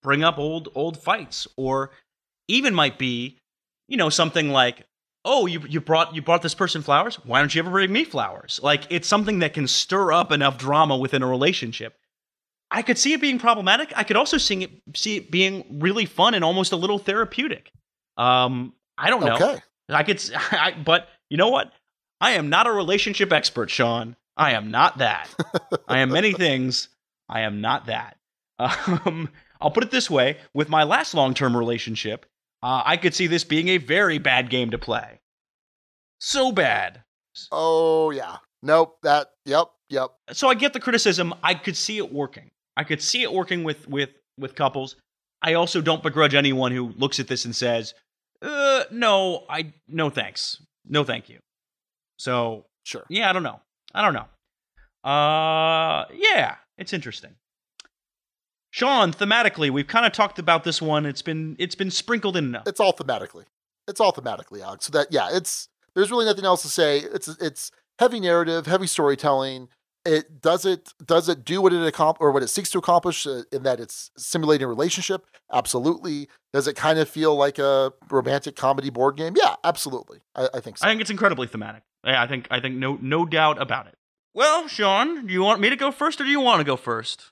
bring up old fights, or even might be, something like, oh, you brought this person flowers? Why don't you ever bring me flowers? Like, it's something that can stir up enough drama within a relationship. I could see it being problematic. I could also see it being really fun and almost a little therapeutic. I don't know. Okay. But you know what? I am not a relationship expert, Sean. I am not that. I am many things. I am not that. I'll put it this way. With my last long-term relationship, I could see this being a very bad game to play. So bad. Oh, yeah. Nope. Yep. So I get the criticism. I could see it working. I could see it working with couples. I also don't begrudge anyone who looks at this and says, no thanks. No, thank you. So, sure. Yeah, I don't know. Yeah, it's interesting. Sean, thematically, we've kind of talked about this one. It's been sprinkled in enough. It's all thematically, Alex. So that, yeah, there's really nothing else to say. It's heavy narrative, heavy storytelling. Does it do what it seeks to accomplish in that it's simulating a relationship? Absolutely. Does it kind of feel like a romantic comedy board game? Yeah, absolutely. I think so. I think it's incredibly thematic. I think no doubt about it. Well, Sean, do you want me to go first, or do you want to go first?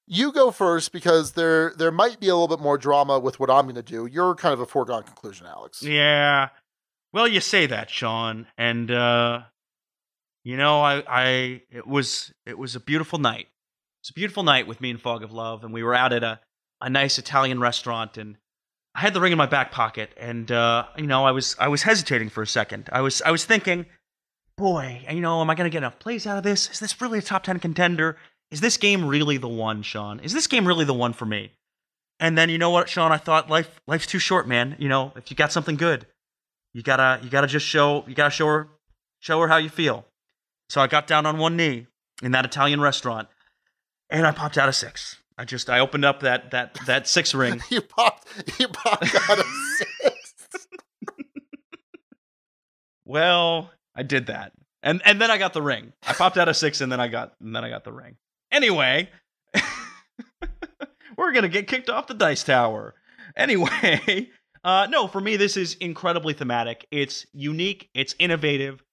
You go first, because there might be a little bit more drama with what I'm going to do. You're kind of a foregone conclusion, Alex. Yeah. Well, you say that, Sean, and it was a beautiful night. It's a beautiful night with me and Fog of Love, and we were out at a nice Italian restaurant, and I had the ring in my back pocket, and I was hesitating for a second. I was thinking, boy, am I going to get enough plays out of this? Is this really a top 10 contender? Is this game really the one, Sean? Is this game really the one for me? And then, you know what, Sean? I thought life's too short, man. If you got something good, you gotta just show her how you feel. So I got down on one knee in that Italian restaurant, and I popped out a 6. I opened up that 6 ring. You popped out a 6. Well, I did that, and then I got the ring. I popped out a 6, and then I got the ring. Anyway, we're gonna get kicked off the Dice Tower. Anyway, no, for me this is incredibly thematic. It's unique. It's innovative.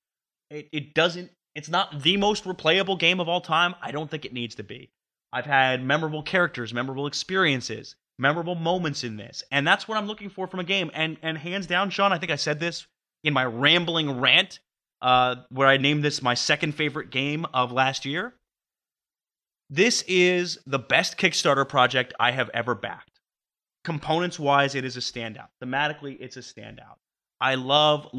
It's not the most replayable game of all time. I don't think it needs to be. I've had memorable characters, memorable experiences, memorable moments in this, and that's what I'm looking for from a game. And hands down, Sean, I think I said this in my rambling rant, where I named this my second favorite game of last year. This is the best Kickstarter project I have ever backed. Components-wise, it is a standout. Thematically, it's a standout. I love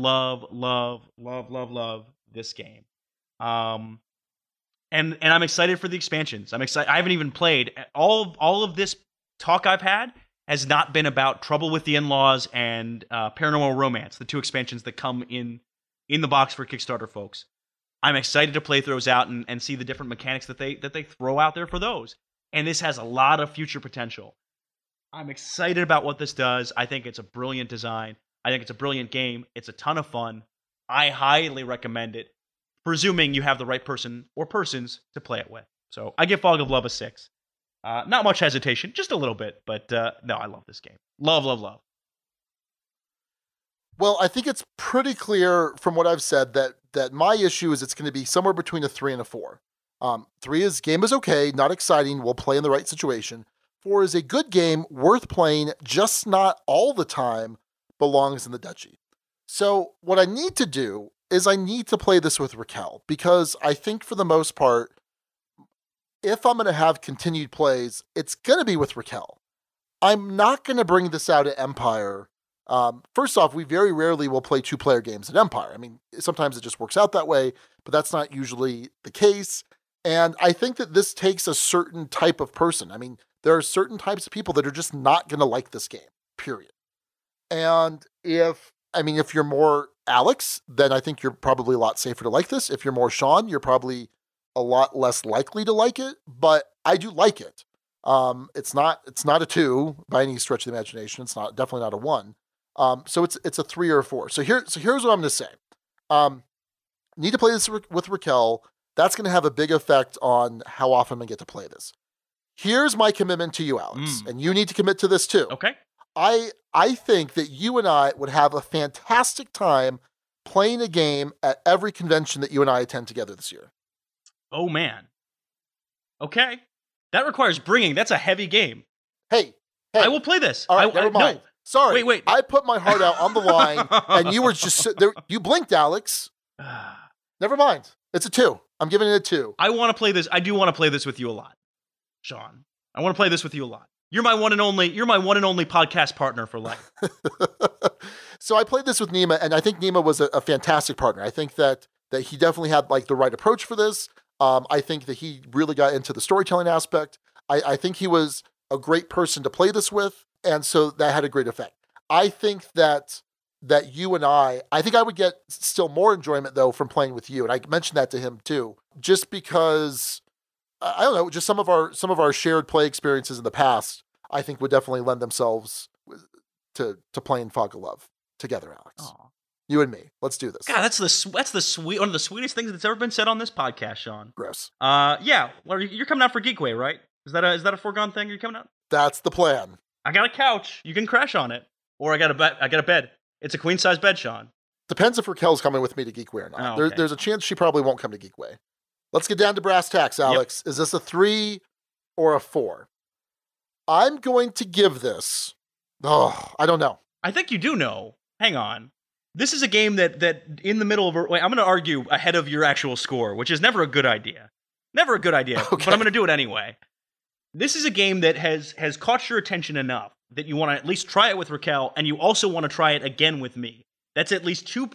this game. And I'm excited for the expansions. I'm excited. I haven't even played. All of this talk I've had has not been about Trouble with the In-Laws and Paranormal Romance, the 2 expansions that come in the box for Kickstarter folks. I'm excited to play those out and see the different mechanics that they throw out there for those. And this has a lot of future potential. I'm excited about what this does. I think it's a brilliant design. I think it's a brilliant game. It's a ton of fun. I highly recommend it presuming you have the right person or persons to play it with. So I give Fog of Love a 6. Not much hesitation, just a little bit, but no, I love this game. Love, love, love. Well, I think it's pretty clear from what I've said that my issue is it's going to be somewhere between a 3 and a 4. 3 is game is okay, not exciting, we'll play in the right situation. 4 is a good game, worth playing, just not all the time, belongs in the duchy. So what I need to do is I need to play this with Raquel, because I think for the most part, if I'm going to have continued plays, it's going to be with Raquel. I'm not going to bring this out at Empire. First off, we very rarely will play 2-player games at Empire. I mean, sometimes it just works out that way, but that's not usually the case. And I think that this takes a certain type of person. I mean, there are certain types of people that are just not going to like this game, period. And if you're more Alex, then I think you're probably a lot safer to like this. If you're more Sean, you're probably a lot less likely to like it, but I do like it. It's not a 2 by any stretch of the imagination. It's definitely not a 1. So it's a 3 or a 4. So here's what I'm going to say. Need to play this with Raquel. That's going to have a big effect on how often I'm going to get to play this. Here's my commitment to you, Alex, and you need to commit to this too. Okay. I think that you and I would have a fantastic time playing a game at every convention that you and I attend together this year. Oh, man. Okay. That requires bringing. That's a heavy game. Hey. I will play this. All right, never mind. No. Sorry. Wait. I put my heart out on the line, and you were just there. You blinked, Alex. Never mind. It's a 2. I'm giving it a 2. I want to play this. I do want to play this with you a lot, Sean. I want to play this with you a lot. You're my one and only podcast partner for life. So I played this with Nima, and I think Nima was a fantastic partner. I think that he definitely had like the right approach for this. I think that he really got into the storytelling aspect. I think he was a great person to play this with, and so that had a great effect. I think that you and I think I would get still more enjoyment though from playing with you, and I mentioned that to him too, just because I don't know, just some of our shared play experiences in the past, I think would definitely lend themselves to playing Fog of Love together, Alex. Aww. You and me. Let's do this. God, that's one of the sweetest things that's ever been said on this podcast, Sean. Gross. Yeah. Well, you're coming out for Geekway, right? Is that a foregone thing? You're coming out? That's the plan. I got a couch. You can crash on it, or I got a bed. It's a queen size bed, Sean. Depends if Raquel's coming with me to Geekway or not. Oh, okay. There's a chance she probably won't come to Geekway. Let's get down to brass tacks, Alex. Yep. Is this a 3 or a 4? I'm going to give this. I don't know. I think you do know. Hang on. This is a game that in the middle of... I'm going to argue ahead of your actual score, which is never a good idea. Never a good idea, okay. But I'm going to do it anyway. This is a game that has caught your attention enough that you want to at least try it with Raquel, and you also want to try it again with me. That's at least 2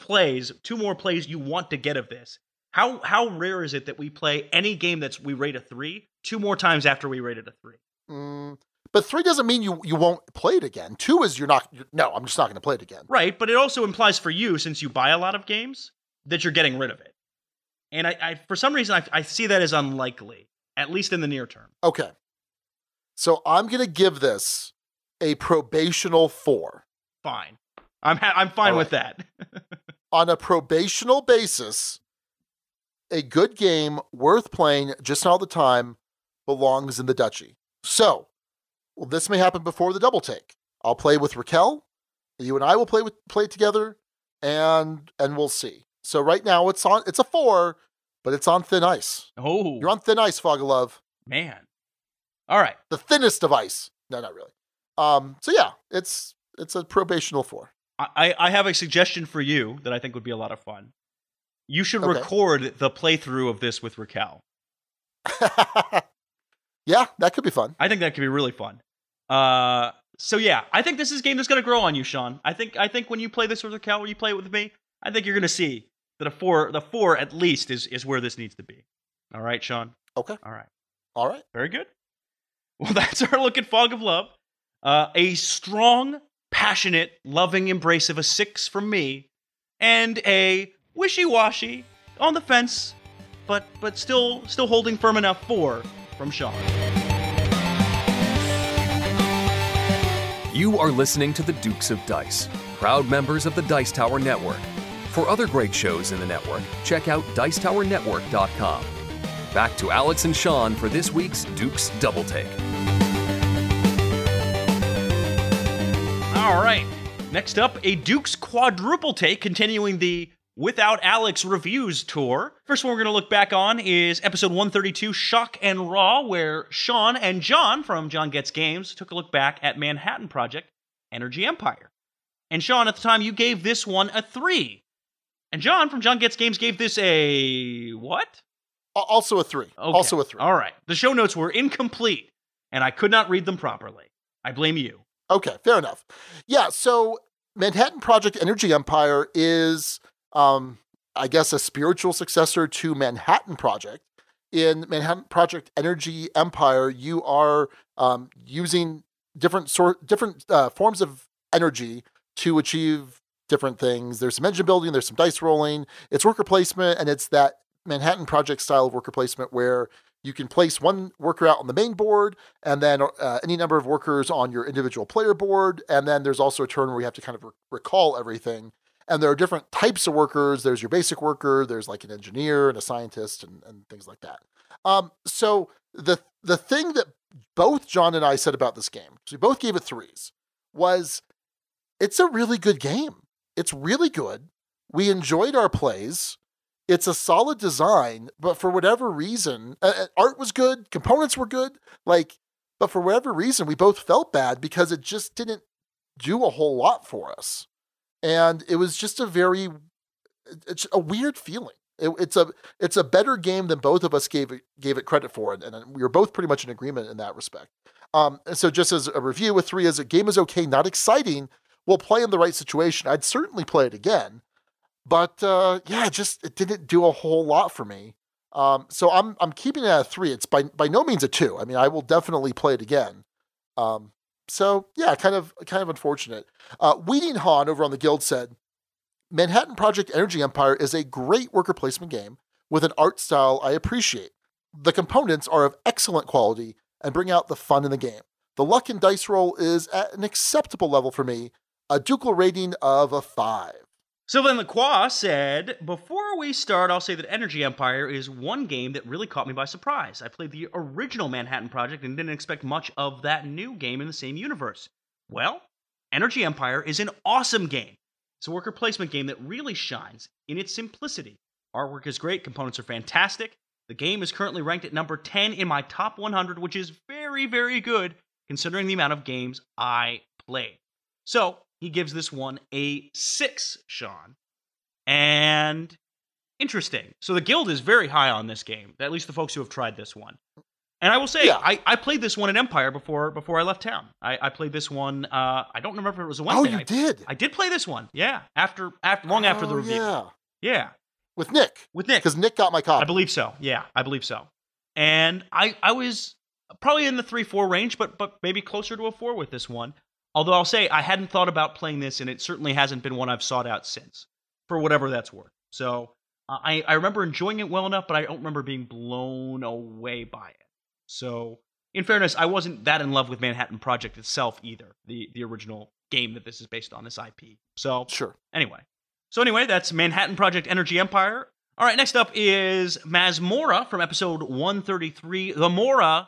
more plays you want to get of this. How rare is it that we play any game we rate a 3 2 more times after we rate it a 3? But 3 doesn't mean you won't play it again. 2 is I'm just not going to play it again. Right, but it also implies for you, since you buy a lot of games, that you're getting rid of it. And I for some reason, I see that as unlikely, at least in the near term. Okay. So I'm going to give this a probational 4. Fine. I'm fine with that. On a probational basis, a good game worth playing just not all the time belongs in the duchy. So, this may happen before the double take. I'll play with Raquel. You and I will play together, and we'll see. So right now it's a 4, but it's on thin ice. Oh, you're on thin ice, Fog of Love. Man. All right. The thinnest of ice. No, not really. So yeah, it's a probational 4. I have a suggestion for you that I think would be a lot of fun. You should record the playthrough of this with Raquel. Yeah, that could be fun. I think that could be really fun. So yeah, I think this is a game that's going to grow on you, Sean. I think when you play this with Raquel, when you play it with me, I think you're going to see that the 4 at least is where this needs to be. All right, Sean? Okay. All right. All right. Very good. Well, that's our look at Fog of Love. A strong, passionate, loving embrace of a 6 from me, and a wishy-washy, on the fence, but still holding firm enough 4 from Sean. You are listening to the Dukes of Dice, proud members of the Dice Tower Network. For other great shows in the network, check out dicetowernetwork.com. Back to Alex and Sean for this week's Dukes Double Take. All right. Next up, a Dukes Quadruple Take, continuing the Without Alex Reviews tour. First one we're going to look back on is episode 132, Shock and Raw, where Sean and John from John Gets Games took a look back at Manhattan Project Energy Empire. And Sean, at the time, you gave this one a 3. And John from John Gets Games gave this a what? Also a 3. Okay. Also a 3. All right. The show notes were incomplete, and I could not read them properly. I blame you. Okay, fair enough. Yeah, so Manhattan Project Energy Empire is, I guess, a spiritual successor to Manhattan Project. In Manhattan Project Energy Empire, you are using different forms of energy to achieve different things. There's some engine building, there's some dice rolling, it's worker placement, and it's that Manhattan Project style of worker placement where you can place one worker out on the main board and then any number of workers on your individual player board. And then there's also a turn where you have to kind of recall everything. And there are different types of workers. There's your basic worker, there's like an engineer and a scientist and things like that. So the thing that both John and I said about this game, because we both gave it 3s, was it's a really good game. It's really good. We enjoyed our plays. It's a solid design, but for whatever reason, art was good, components were good, but for whatever reason, we both felt bad because it just didn't do a whole lot for us. And it was just it's a weird feeling. It's a better game than both of us gave it credit for, and we were both pretty much in agreement in that respect. And so just as a review with 3, as a game is okay, not exciting, we'll play in the right situation. I'd certainly play it again. But it didn't do a whole lot for me. So I'm keeping it at a 3. It's by no means a 2. I mean, I will definitely play it again. So yeah, kind of unfortunate. Weeding Han over on the Guild said, Manhattan Project Energy Empire is a great worker placement game with an art style I appreciate. The components are of excellent quality and bring out the fun in the game. The luck and dice roll is at an acceptable level for me, a ducal rating of a 5. So then the Qua said, before we start, I'll say that Energy Empire is one game that really caught me by surprise. I played the original Manhattan Project and didn't expect much of that new game in the same universe. Well, Energy Empire is an awesome game. It's a worker placement game that really shines in its simplicity. Artwork is great, components are fantastic. The game is currently ranked at number 10 in my top 100, which is very, very good considering the amount of games I played. So, he gives this one a 6, Sean. And interesting. So the Guild is very high on this game, at least the folks who have tried this one. And I will say, yeah. I played this one in Empire before I left town. I played this one, I don't remember if it was a Wednesday. Oh, you did? I did play this one, yeah. Long after the review. Yeah. With Nick. Because Nick got my copy. I believe so, yeah. I believe so. And I was probably in the 3-4 range, but maybe closer to a 4 with this one. Although I'll say I hadn't thought about playing this, and it certainly hasn't been one I've sought out since, for whatever that's worth. So I remember enjoying it well enough, but I don't remember being blown away by it. So, in fairness, I wasn't that in love with Manhattan Project itself either, the original game that this is based on, this IP. So, sure. Anyway, that's Manhattan Project Energy Empire. All right, next up is Masmorra from episode 133. The more,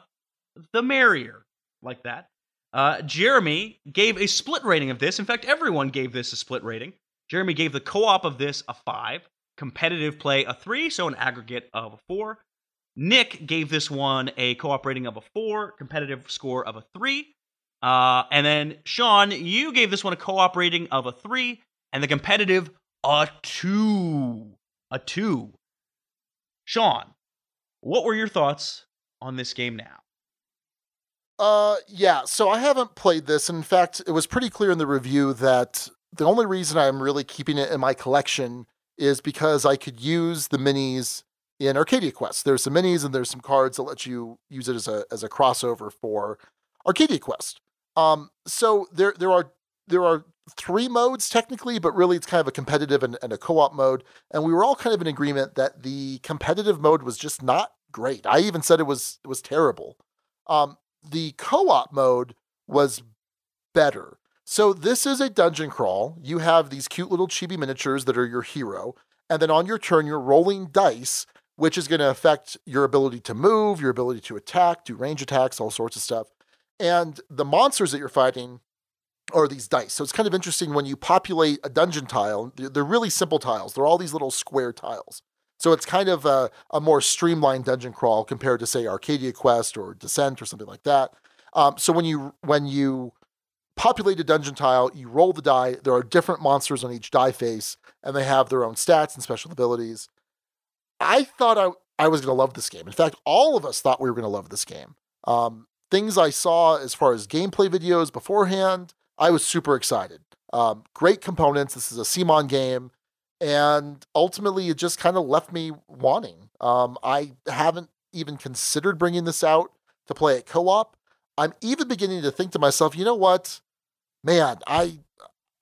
the merrier. Like that. Jeremy gave a split rating of this. In fact, everyone gave this a split rating. Jeremy gave the co-op of this a 5, competitive play a 3, so an aggregate of a 4. Nick gave this one a co-op rating of a 4, competitive score of a 3. And then, Sean, you gave this one a co-op rating of a 3, and the competitive a 2. A 2. Sean, what were your thoughts on this game now? Yeah, so I haven't played this. In fact, it was pretty clear in the review that the only reason I'm really keeping it in my collection is because I could use the minis in Arcadia Quest. There's some minis and there's some cards that let you use it as a crossover for Arcadia Quest. So there are 3 modes technically, but really it's kind of a competitive and a co-op mode. And we were all kind of in agreement that the competitive mode was just not great. I even said it was terrible. The co-op mode was better. So this is a dungeon crawl. You have these cute little chibi miniatures that are your hero. And then on your turn, you're rolling dice, which is going to affect your ability to move, your ability to attack, do range attacks, all sorts of stuff. And the monsters that you're fighting are these dice. So it's kind of interesting when you populate a dungeon tile. They're really simple tiles. They're all these little square tiles. So it's kind of a more streamlined dungeon crawl compared to, say, Arcadia Quest or Descent or something like that. So when you populate a dungeon tile, you roll the die. There are different monsters on each die face, and they have their own stats and special abilities. I thought I was going to love this game. In fact, all of us thought we were going to love this game. Things I saw as far as gameplay videos beforehand, I was super excited. Great components. This is a CMON game. And ultimately, it just kind of left me wanting. I haven't even considered bringing this out to play at co-op. I'm even beginning to think to myself, you know what? Man, I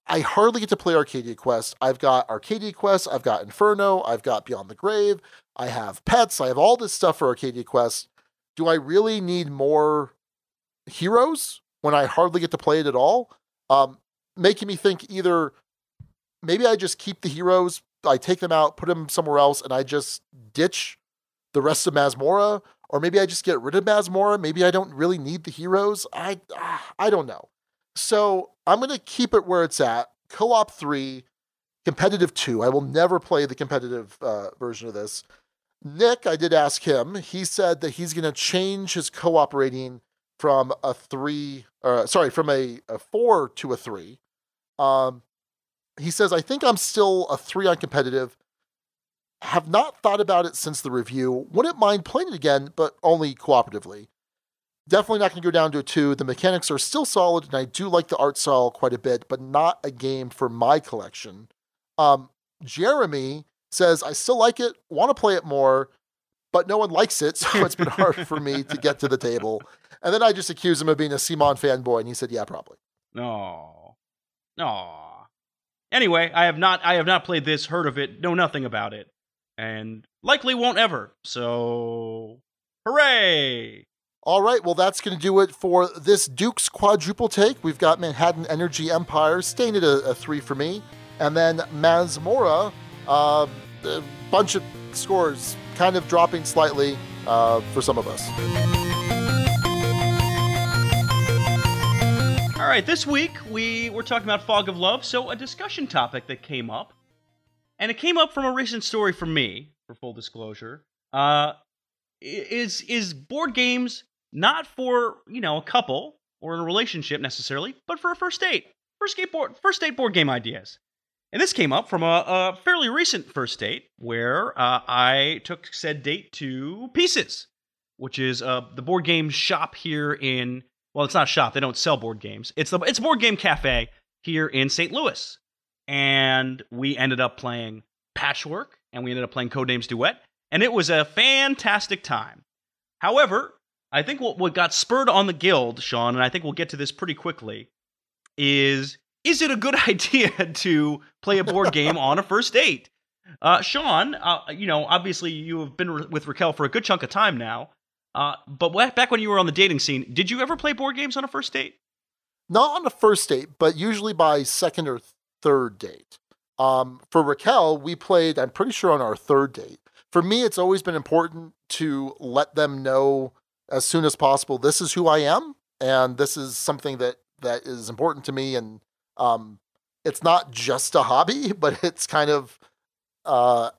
hardly get to play Arcadia Quest. I've got Arcadia Quest, I've got Inferno, I've got Beyond the Grave, I have pets, I have all this stuff for Arcadia Quest. Do I really need more heroes when I hardly get to play it at all? Making me think either maybe I just keep the heroes, I take them out, put them somewhere else, and I just ditch the rest of Masmorra, or maybe I just get rid of Masmorra. Maybe I don't really need the heroes. I don't know. So I'm going to keep it where it's at. Co-op 3, competitive 2. I will never play the competitive version of this. Nick, I did ask him. He said that he's going to change his co-op rating from a 4 to a 3. He says, I think I'm still a 3 on competitive. Have not thought about it since the review. Wouldn't mind playing it again, but only cooperatively. Definitely not going to go down to a 2. The mechanics are still solid, and I do like the art style quite a bit, but not a game for my collection. Jeremy says, I still like it, want to play it more, but no one likes it, so it's been hard for me to get to the table. And then I just accused him of being a CMON fanboy, and he said, yeah, probably. No. Anyway, I have not played this, heard of it, know nothing about it, and likely won't ever. So, hooray! All right, well, that's going to do it for this Dukes Quadruple Take. We've got Manhattan Energy Empire staying at a 3 for me, and then Masmorra, a bunch of scores kind of dropping slightly for some of us. All right, this week we were talking about Fog of Love, so a discussion topic that came up, and it came up from a recent story from me, for full disclosure, is board games not for, a couple or in a relationship necessarily, but for a first date. First date board game ideas. And this came up from a fairly recent first date where I took said date to Pieces, which is the board game shop here in, well, it's not a shop, they don't sell board games. It's a board game cafe here in St. Louis. And we ended up playing Patchwork, and we ended up playing Codenames Duet, and it was a fantastic time. However, I think what got spurred on the guild, Sean, and I think we'll get to this pretty quickly, is it a good idea to play a board game on a first date? Sean, obviously you have been with Raquel for a good chunk of time now, but back when you were on the dating scene, did you ever play board games on a first date? Not on a first date, but usually by second or third date. For Raquel, we played, I'm pretty sure, on our third date. For me, it's always been important to let them know as soon as possible, this is who I am, and this is something that is important to me, and it's not just a hobby, but it's kind of a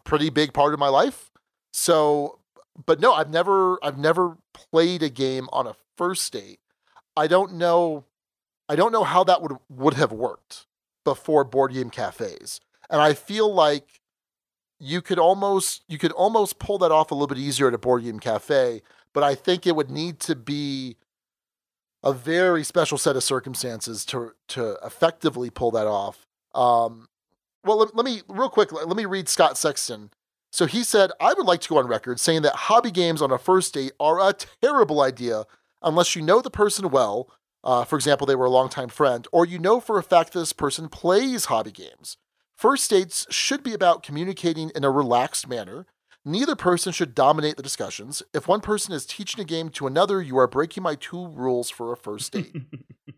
pretty big part of my life. So, but no, I've never played a game on a first date. I don't know how that would have worked before board game cafes. And I feel like you could almost pull that off a little bit easier at a board game cafe, but I think it would need to be a very special set of circumstances to effectively pull that off. Well, let me read Scott Sexton. So he said, I would like to go on record saying that hobby games on a first date are a terrible idea unless you know the person well. For example, they were a longtime friend, or you know for a fact this person plays hobby games. First dates should be about communicating in a relaxed manner. Neither person should dominate the discussions. If one person is teaching a game to another, you are breaking my 2 rules for a first date.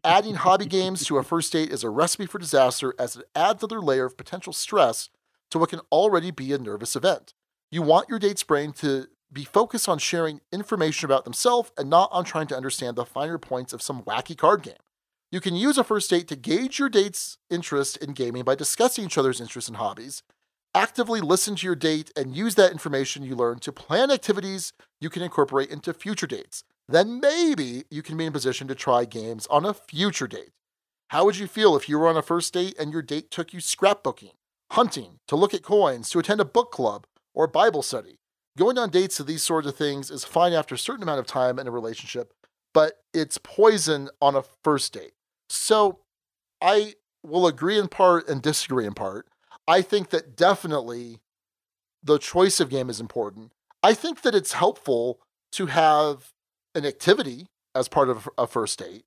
Adding hobby games to a first date is a recipe for disaster, as it adds another layer of potential stress to what can already be a nervous event. You want your date's brain to be focused on sharing information about themselves and not on trying to understand the finer points of some wacky card game. You can use a first date to gauge your date's interest in gaming by discussing each other's interests and hobbies. Actively listen to your date and use that information you learn to plan activities you can incorporate into future dates. Then maybe you can be in a position to try games on a future date. How would you feel if you were on a first date and your date took you scrapbooking, hunting, to look at coins, to attend a book club, or Bible study? Going on dates to these sorts of things is fine after a certain amount of time in a relationship, but it's poison on a first date. So I will agree in part and disagree in part. I think that definitely the choice of game is important. I think that it's helpful to have an activity as part of a first date,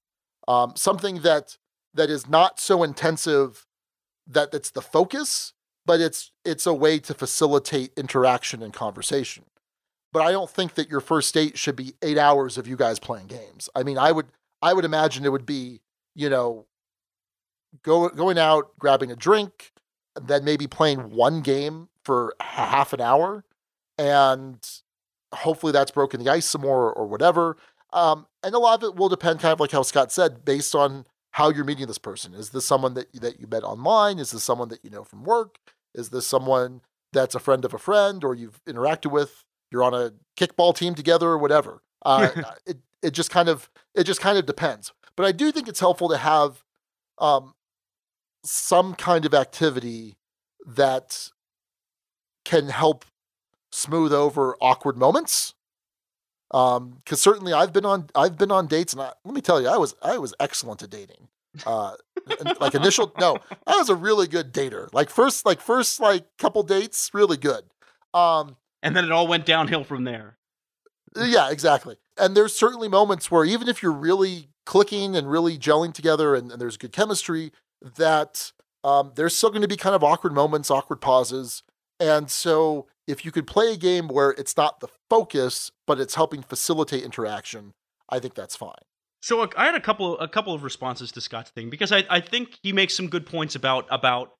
something that is not so intensive that it's the focus, but it's a way to facilitate interaction and conversation. But I don't think that your first date should be 8 hours of you guys playing games. I mean, I would imagine it would be, going out, grabbing a drink, and then maybe playing one game for half an hour, and hopefully that's broken the ice some more or whatever. And a lot of it will depend, kind of like how Scott said, based on how you're meeting this person. Is this someone that you met online? Is this someone that you know from work? Is this someone that's a friend of a friend or you've interacted with? You're on a kickball team together or whatever. It just kind of depends. But I do think it's helpful to have some kind of activity that can help smooth over awkward moments. Because certainly I've been on dates, and let me tell you, I was excellent at dating. I was a really good dater. First couple dates, really good. And then it all went downhill from there. Yeah, exactly. And there's certainly moments where even if you're really clicking and really gelling together and there's good chemistry, that there's still going to be kind of awkward moments, awkward pauses. And so if you could play a game where it's not the focus, but it's helping facilitate interaction, I think that's fine. So I had a couple of responses to Scott's thing, because I think he makes some good points about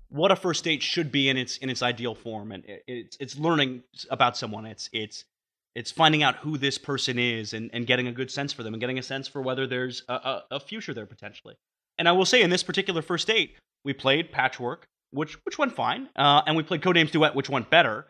what a first date should be in its ideal form, and it's learning about someone. It's finding out who this person is and getting a good sense for them and getting a sense for whether there's a future there potentially. And I will say, in this particular first date, we played Patchwork, which went fine, and we played Codenames Duet, which went better,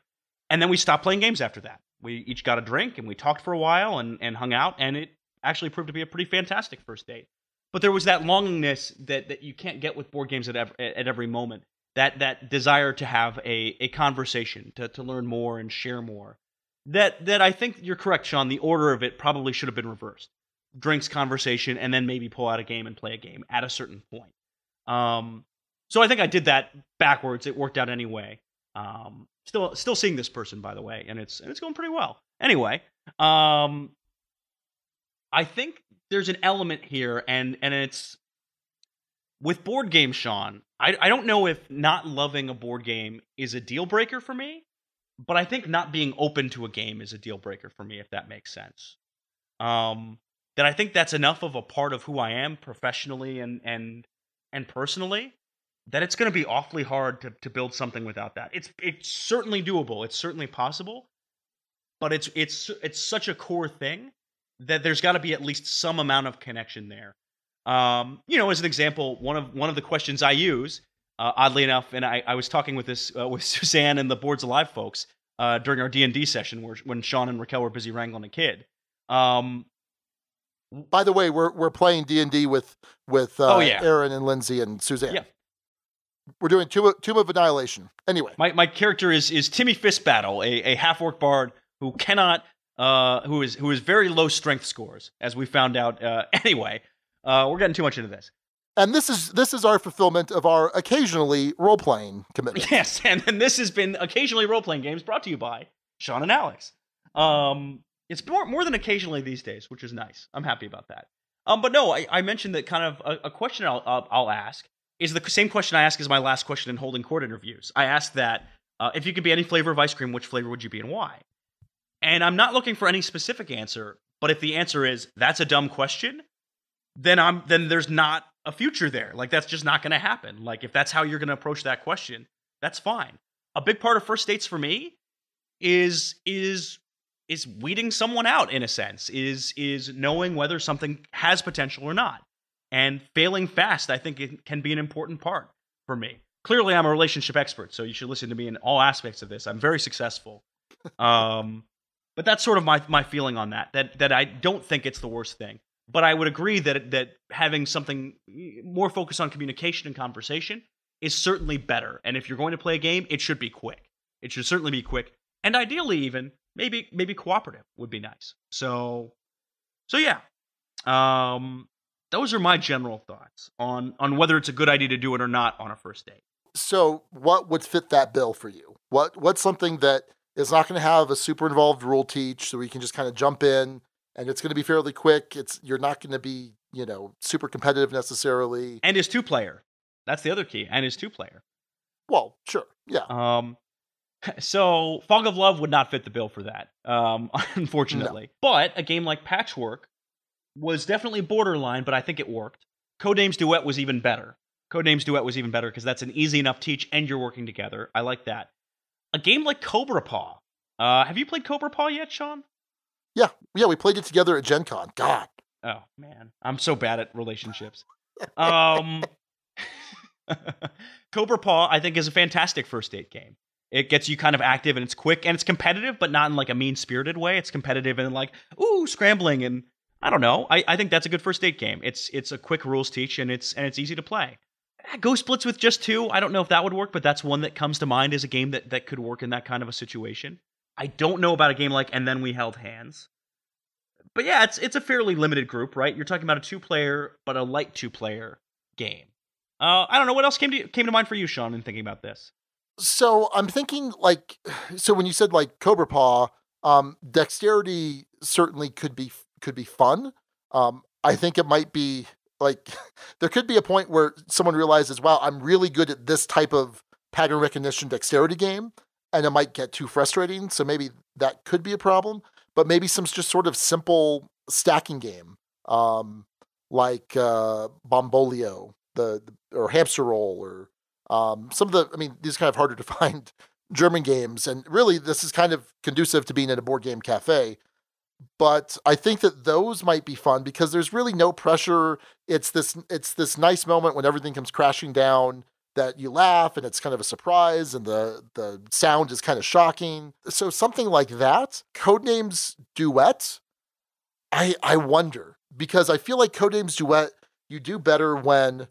and then we stopped playing games after that. We each got a drink, and we talked for a while and hung out, and it actually proved to be a pretty fantastic first date. But there was that longingness that you can't get with board games at every moment, that desire to have a conversation, to learn more and share more. That I think you're correct, Sean, the order of it probably should have been reversed. Drinks, conversation, and then maybe pull out a game and play a game at a certain point. So I think I did that backwards. It worked out anyway. Still seeing this person, by the way, and it's going pretty well. Anyway, I think there's an element here, and it's with board games, Sean. I don't know if not loving a board game is a deal breaker for me, but I think not being open to a game is a deal breaker for me, if that makes sense. That I think that's enough of a part of who I am professionally and personally, that it's going to be awfully hard to build something without that. It's certainly doable. It's certainly possible, but it's such a core thing that there's got to be at least some amount of connection there. As an example, one of the questions I use, oddly enough, and I was talking with Suzanne and the Boards Alive folks during our D&D session when Sean and Raquel were busy wrangling a kid. By the way, we're playing D&D with Aaron and Lindsay and Suzanne. Yeah. We're doing Tomb of Annihilation. Anyway, my character is Timmy Fistbattle, a half-orc bard who cannot, who is very low strength scores, as we found out. Anyway, we're getting too much into this. And this is our fulfillment of our occasionally role-playing commitment. Yes, and this has been occasionally role-playing games brought to you by Sean and Alex. It's more than occasionally these days, which is nice. I'm happy about that. But no, I mentioned that kind of a question I'll ask is the same question I asked as my last question in Holding Court interviews. I asked that If you could be any flavor of ice cream, which flavor would you be and why? And I'm not looking for any specific answer, but if the answer is, that's a dumb question, then there's not a future there. Like, that's just not going to happen. Like, if that's how you're going to approach that question, that's fine. A big part of first dates for me is weeding someone out, in a sense, is knowing whether something has potential or not. And failing fast, I think it can be an important part for me. Clearly, I'm a relationship expert, so you should listen to me in all aspects of this. I'm very successful. But that's sort of my feeling on that I don't think it's the worst thing. But I would agree that having something more focused on communication and conversation is certainly better. And if you're going to play a game, it should be quick. It should certainly be quick. And ideally even, maybe cooperative would be nice. So yeah. Those are my general thoughts on whether it's a good idea to do it or not on a first date. So what would fit that bill for you? What's something that is not going to have a super involved rule teach, so we can just kind of jump in and it's going to be fairly quick. You're not going to be, super competitive necessarily. And is 2-player. That's the other key. And is 2-player. Well, sure. Yeah. So Fog of Love would not fit the bill for that, unfortunately. No. But a game like Patchwork was definitely borderline, but I think it worked. Codenames Duet was even better. Because that's an easy enough teach and you're working together. I like that. A game like Cobra Paw. Have you played Cobra Paw yet, Sean? Yeah, we played it together at Gen Con. God. Oh, man. I'm so bad at relationships. Cobra Paw, I think, is a fantastic first date game. It gets you kind of active, and it's quick, and it's competitive, but not in like a mean-spirited way. It's competitive and like, scrambling, and I don't know. I think that's a good first date game. It's a quick rules teach, and it's easy to play. Ghost Blitz with just 2. I don't know if that would work, but that's one that comes to mind as a game that could work in that kind of a situation. I don't know about a game like And Then We Held Hands. But yeah, it's a fairly limited group, right? You're talking about a 2-player, but a light 2-player game. I don't know. What else came to mind for you, Sean, in thinking about this? So I'm thinking when you said like Cobra Paw, dexterity certainly could be fun. I think it might be like, there could be a point where someone realizes, wow, I'm really good at this type of pattern recognition dexterity game, and it might get too frustrating. So maybe that could be a problem, but maybe some just sort of simple stacking game, like Bombolio, or Hamster Roll, or some of these are kind of harder to find German games. And really, this is kind of conducive to being at a board game cafe. But I think that those might be fun because there's really no pressure. It's this nice moment when everything comes crashing down that you laugh and it's kind of a surprise and the sound is kind of shocking. So something like that. Codenames Duet, I wonder, because I feel like Codenames Duet, you do better when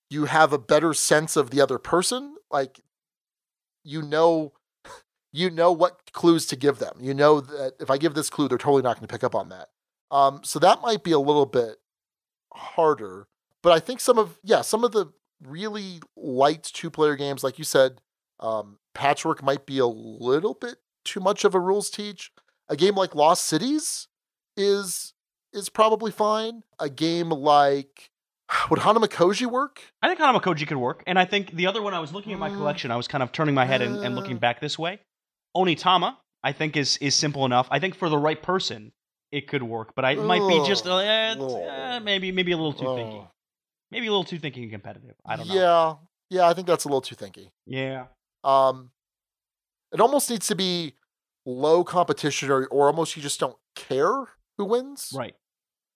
you have a better sense of the other person. Like, you know what clues to give them. You know that if I give this clue, they're totally not going to pick up on that. So that might be a little bit harder. But I think some of the really light 2-player games, like you said, Patchwork might be a little bit too much of a rules teach. A game like Lost Cities is probably fine. A game like, would Hanamakoji work? I think Hanamakoji could work. And I think the other one, I was looking at my collection, I was kind of turning my head and looking back this way. Onitama, I think, is simple enough. I think for the right person, it could work. But it might be just maybe a little too thinky. Maybe a little too thinky and competitive. I don't know. Yeah, I think that's a little too thinky. Yeah. It almost needs to be low competition, or almost you just don't care who wins. Right.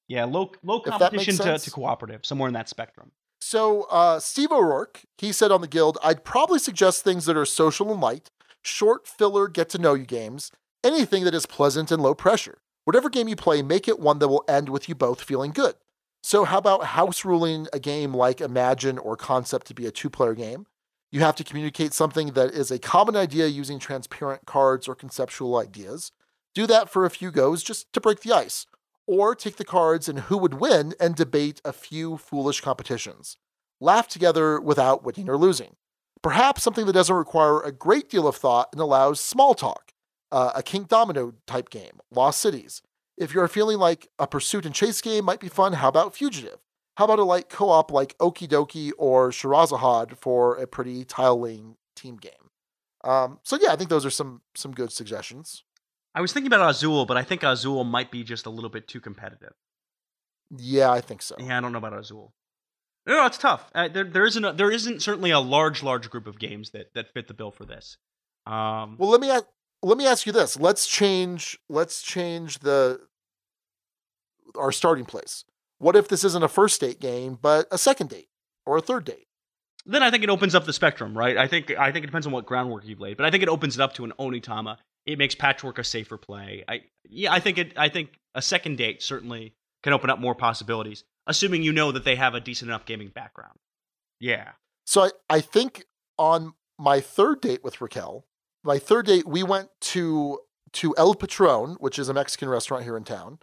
Yeah, low competition to cooperative, somewhere in that spectrum. So Steve O'Rourke, he said on the Guild, I'd probably suggest things that are social and light, short filler get-to-know-you games, anything that is pleasant and low pressure. Whatever game you play, make it one that will end with you both feeling good. So how about house ruling a game like Imagine or Concept to be a 2-player game? You have to communicate something that is a common idea using transparent cards or conceptual ideas. Do that for a few goes just to break the ice. Or take the cards and who would win and debate a few foolish competitions. Laugh together without winning or losing. Perhaps something that doesn't require a great deal of thought and allows small talk. A King Domino type game, Lost Cities. If you're feeling like a pursuit and chase game might be fun, how about Fugitive? How about a light co-op like Okie Dokie or Shirazahad for a pretty tile-laying team game? So yeah, I think those are some good suggestions. I was thinking about Azul, but I think Azul might be just a little bit too competitive. Yeah, I think so. Yeah, I don't know about Azul. No, it's tough. There isn't certainly a large group of games that fit the bill for this. Well, let me ask you this. Let's change our starting place. What if this isn't a first date game, but a second date or a third date? Then I think it opens up the spectrum, right? I think it depends on what groundwork you've laid, but I think it opens it up to an Onitama. It makes Patchwork a safer play. I think a second date certainly can open up more possibilities, assuming you know that they have a decent enough gaming background. Yeah. So I think on my third date with Raquel, we went to El Patron, which is a Mexican restaurant here in town.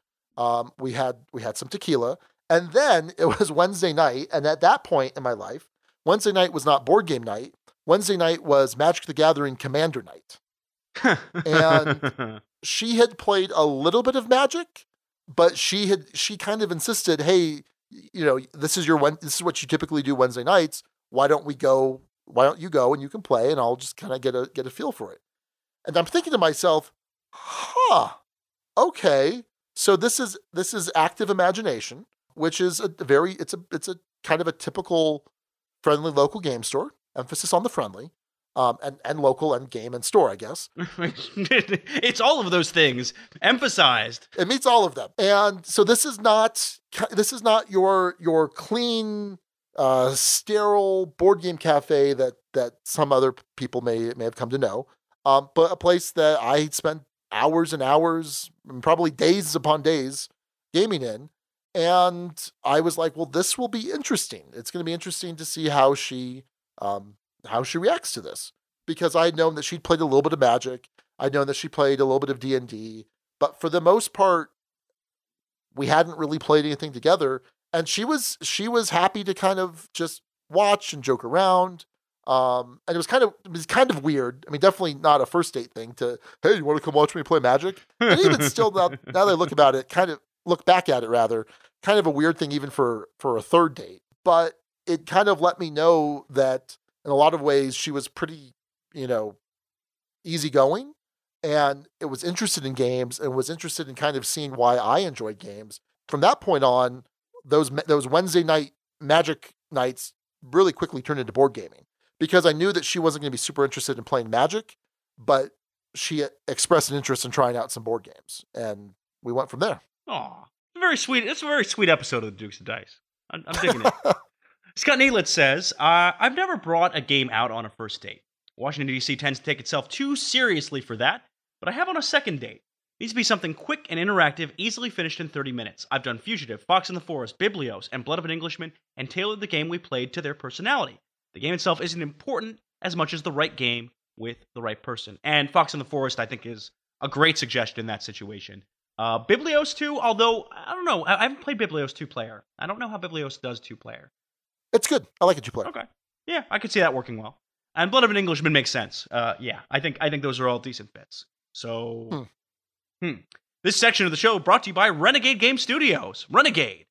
We had some tequila, and then it was Wednesday night. And at that point in my life, Wednesday night was not board game night. Wednesday night was Magic the Gathering Commander night. And she had played a little bit of Magic, but she kind of insisted, hey, this is what you typically do Wednesday nights. Why don't you go and you can play, and I'll just kind of get a feel for it. And I'm thinking to myself, okay. So this is active imagination, which is it's a kind of a typical friendly local game store, emphasis on the friendly, and local and game and store, I guess. It's all of those things emphasized. It meets all of them. And so this is not your clean, sterile board game cafe that some other people may have come to know, but a place that I spent hours and hours, and probably days upon days, gaming in. And I was like, well, this will be interesting. It's going to be interesting to see how she reacts to this, because I had known that she'd played a little bit of Magic. I'd known that she played a little bit of D&D, but for the most part, we hadn't really played anything together. And she was happy to kind of just watch and joke around. And it was kind of weird. I mean, definitely not a first date thing to, hey, you want to come watch me play Magic? And even still, now that I look back at it rather, kind of a weird thing even for a third date. But it kind of let me know that in a lot of ways she was pretty, easygoing, and it was interested in games and was interested in kind of seeing why I enjoyed games. From that point on, those Wednesday night Magic nights really quickly turned into board gaming, because I knew that she wasn't going to be super interested in playing Magic, but she expressed an interest in trying out some board games, and we went from there. Aw, very sweet. It's a very sweet episode of the Dukes of Dice. I'm digging it. Scott Nealitz says, I've never brought a game out on a first date. Washington, D.C. tends to take itself too seriously for that, but I have on a second date. It needs to be something quick and interactive, easily finished in 30 minutes. I've done Fugitive, Fox in the Forest, Biblios, and Blood of an Englishman, and tailored the game we played to their personality. The game itself isn't important as much as the right game with the right person. And Fox in the Forest, I think, is a great suggestion in that situation. Biblios 2, although, I don't know, I haven't played Biblios 2-player. I don't know how Biblios does 2-player. It's good. I like it 2-player. Okay. Yeah, I could see that working well. And Blood of an Englishman makes sense. Yeah, I think those are all decent fits. So, This section of the show brought to you by Renegade Game Studios. Renegade.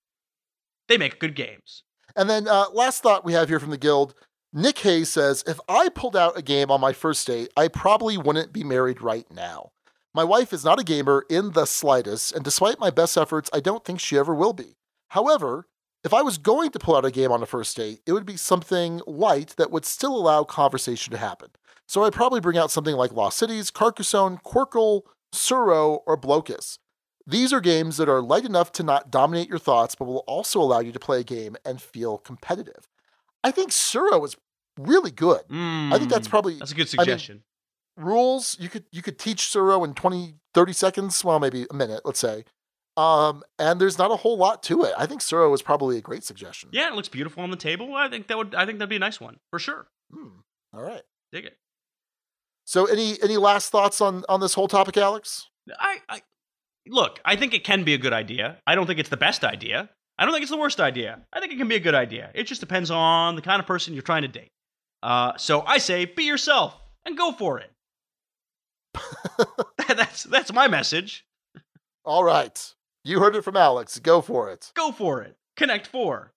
They make good games. And then last thought we have here from the Guild. Nick Hayes says, if I pulled out a game on my first date, I probably wouldn't be married right now. My wife is not a gamer in the slightest, and despite my best efforts, I don't think she ever will be. However, if I was going to pull out a game on a first date, it would be something light that would still allow conversation to happen. So I'd probably bring out something like Lost Cities, Carcassonne, Quirkle, Suro, or Blocus. These are games that are light enough to not dominate your thoughts, but will also allow you to play a game and feel competitive. I think Suro is really good. I think that's a good suggestion. Rules, you could teach Suro in 20, 30 seconds, well, maybe a minute, let's say. And there's not a whole lot to it. I think Suro is probably a great suggestion. Yeah, it looks beautiful on the table. I think that'd be a nice one, for sure. All right. Dig it. So any last thoughts on this whole topic, Alex? Look, I think it can be a good idea. I don't think it's the best idea. I don't think it's the worst idea. I think it can be a good idea. It just depends on the kind of person you're trying to date. So I say, be yourself and go for it. That's my message. All right. You heard it from Alex. Go for it. Go for it. Connect 4.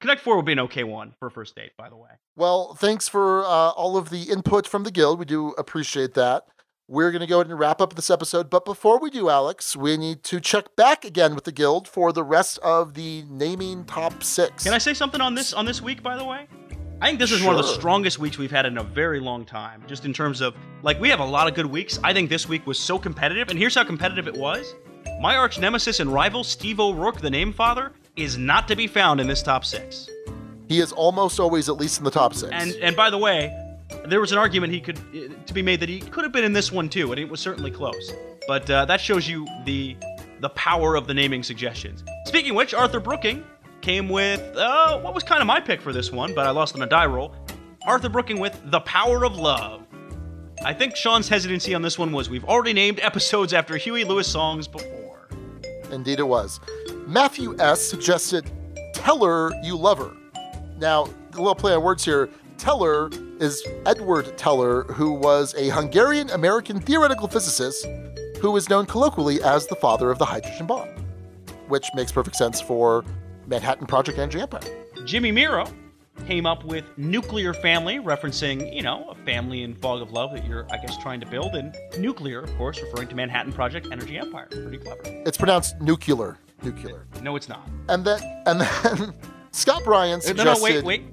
Connect 4 would be an okay one for a first date, by the way. Well, thanks for all of the input from the guild. We do appreciate that. We're going to go ahead and wrap up this episode. But before we do, Alex, we need to check back again with the guild for the rest of the naming top 6. Can I say something on this week, by the way? I think this is one of the strongest weeks we've had in a very long time, just in terms of, like, we have a lot of good weeks. I think this week was so competitive, and here's how competitive it was. My arch nemesis and rival, Steve O'Rourke, the Name Father, is not to be found in this top 6. He is almost always at least in the top 6. And by the way, there was an argument to be made that he could have been in this one too, and it was certainly close. But that shows you the power of the naming suggestions. Speaking of which, Arthur Brooking came with what was kind of my pick for this one, but I lost on a die roll. Arthur Brooking with The Power of Love. I think Sean's hesitancy on this one was we've already named episodes after Huey Lewis songs before. Indeed it was. Matthew S. suggested Tell Her You Love Her. Now, a little play on words here. Teller is Edward Teller, who was a Hungarian-American theoretical physicist who is known colloquially as the father of the hydrogen bomb, which makes perfect sense for Manhattan Project Energy Empire. Jimmy Miro came up with Nuclear Family, referencing, a family in Fog of Love that you're, I guess, trying to build, and nuclear, of course, referring to Manhattan Project Energy Empire. Pretty clever. It's pronounced nuclear. Nuclear. No, it's not. And then Scott Bryan suggested... No, wait.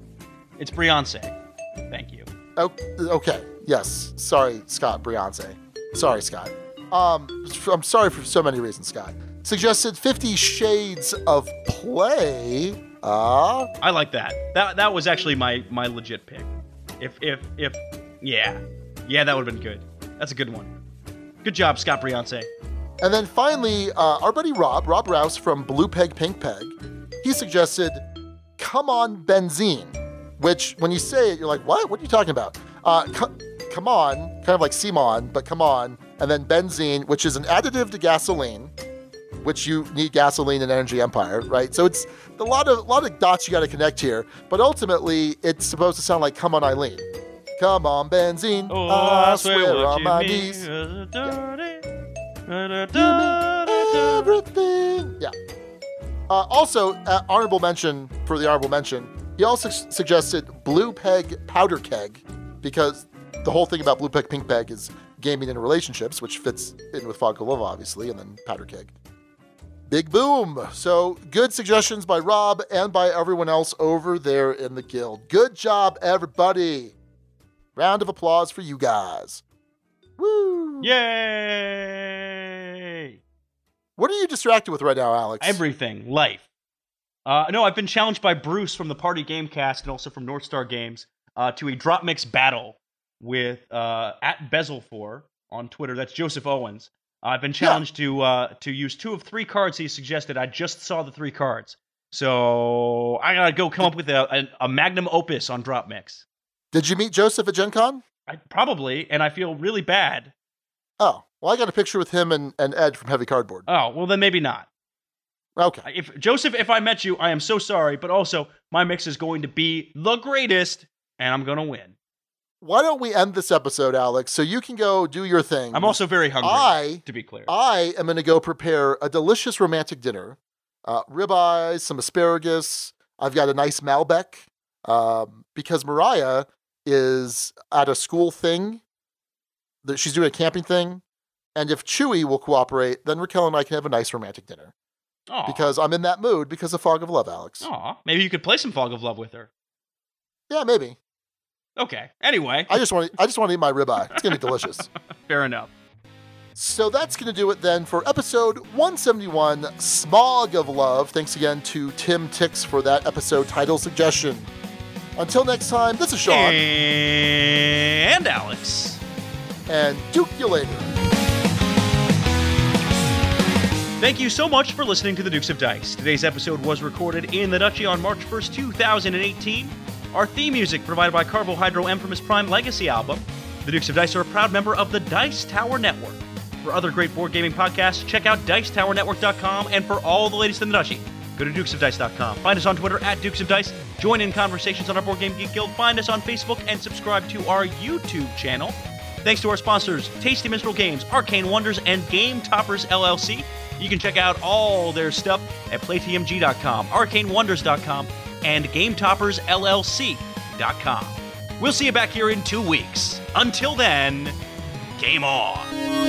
It's Beyonce. Thank you. Oh, okay. Yes. Sorry, Scott. Beyonce. Sorry, Scott. I'm sorry for so many reasons, Scott. Suggested 50 Shades of Play. I like that. That was actually my legit pick. Yeah, that would have been good. That's a good one. Good job, Scott Beyonce. And then finally, our buddy Rob Rouse from Blue Peg Pink Peg, he suggested Come On Benzene. Which, when you say it, you're like, what? What are you talking about? Come on, kind of like Simon, but come on. And then benzene, which is an additive to gasoline, which you need gasoline in Energy Empire, right? So it's a lot of dots you got to connect here. But ultimately, it's supposed to sound like Come On Eileen. Come on, benzene. Oh, I swear on my knees. Everything. Yeah. Also, honorable mention for the honorable mention. He also suggested Blue Peg Powder Keg, because the whole thing about Blue Peg Pink Peg is gaming and relationships, which fits in with Fog of Love, obviously, and then Powder Keg. Big boom. So good suggestions by Rob and by everyone else over there in the guild. Good job, everybody. Round of applause for you guys. Woo! Yay! What are you distracted with right now, Alex? Everything. Life. No, I've been challenged by Bruce from the Party Gamecast and also from North Star Games to a drop mix battle with at Bezel4 on Twitter. That's Joseph Owens. I've been challenged to use 2 of 3 cards he suggested. I just saw the 3 cards. So I gotta go come up with a magnum opus on drop mix. Did you meet Joseph at Gen Con? Probably, and I feel really bad. Oh, well, I got a picture with him and Ed from Heavy Cardboard. Oh, well, then maybe not. Okay. Joseph, if I met you, I am so sorry, but also my mix is going to be the greatest, and I'm going to win. Why don't we end this episode, Alex, so you can go do your thing. I'm also very hungry, to be clear. I am going to go prepare a delicious romantic dinner. Ribeyes, some asparagus. I've got a nice Malbec, because Mariah is at a school thing. She's doing a camping thing. And if Chewy will cooperate, then Raquel and I can have a nice romantic dinner. Aww. Because I'm in that mood because of Fog of Love, Alex. Aw, maybe you could play some Fog of Love with her. Yeah, maybe. Okay. Anyway, I just want to eat my ribeye. It's gonna be delicious. Fair enough. So that's gonna do it then for episode 171, Smog of Love. Thanks again to Tim Tix for that episode title suggestion. Until next time, this is Sean and Alex, and Duke you later. Thank you so much for listening to the Dukes of Dice. Today's episode was recorded in the Duchy on March 1st, 2018. Our theme music provided by Carbohydro M from his Prime Legacy album. The Dukes of Dice are a proud member of the Dice Tower Network. For other great board gaming podcasts, check out DicetowerNetwork.com, and for all the latest in the Duchy, go to DukesofDice.com. Find us on Twitter at Dukes of Dice. Join in conversations on our Board Game Geek Guild. Find us on Facebook and subscribe to our YouTube channel. Thanks to our sponsors, Tasty Minstrel Games, Arcane Wonders, and Game Toppers LLC. You can check out all their stuff at PlayTMG.com, ArcaneWonders.com, and GameToppersLLC.com. We'll see you back here in 2 weeks. Until then, game on!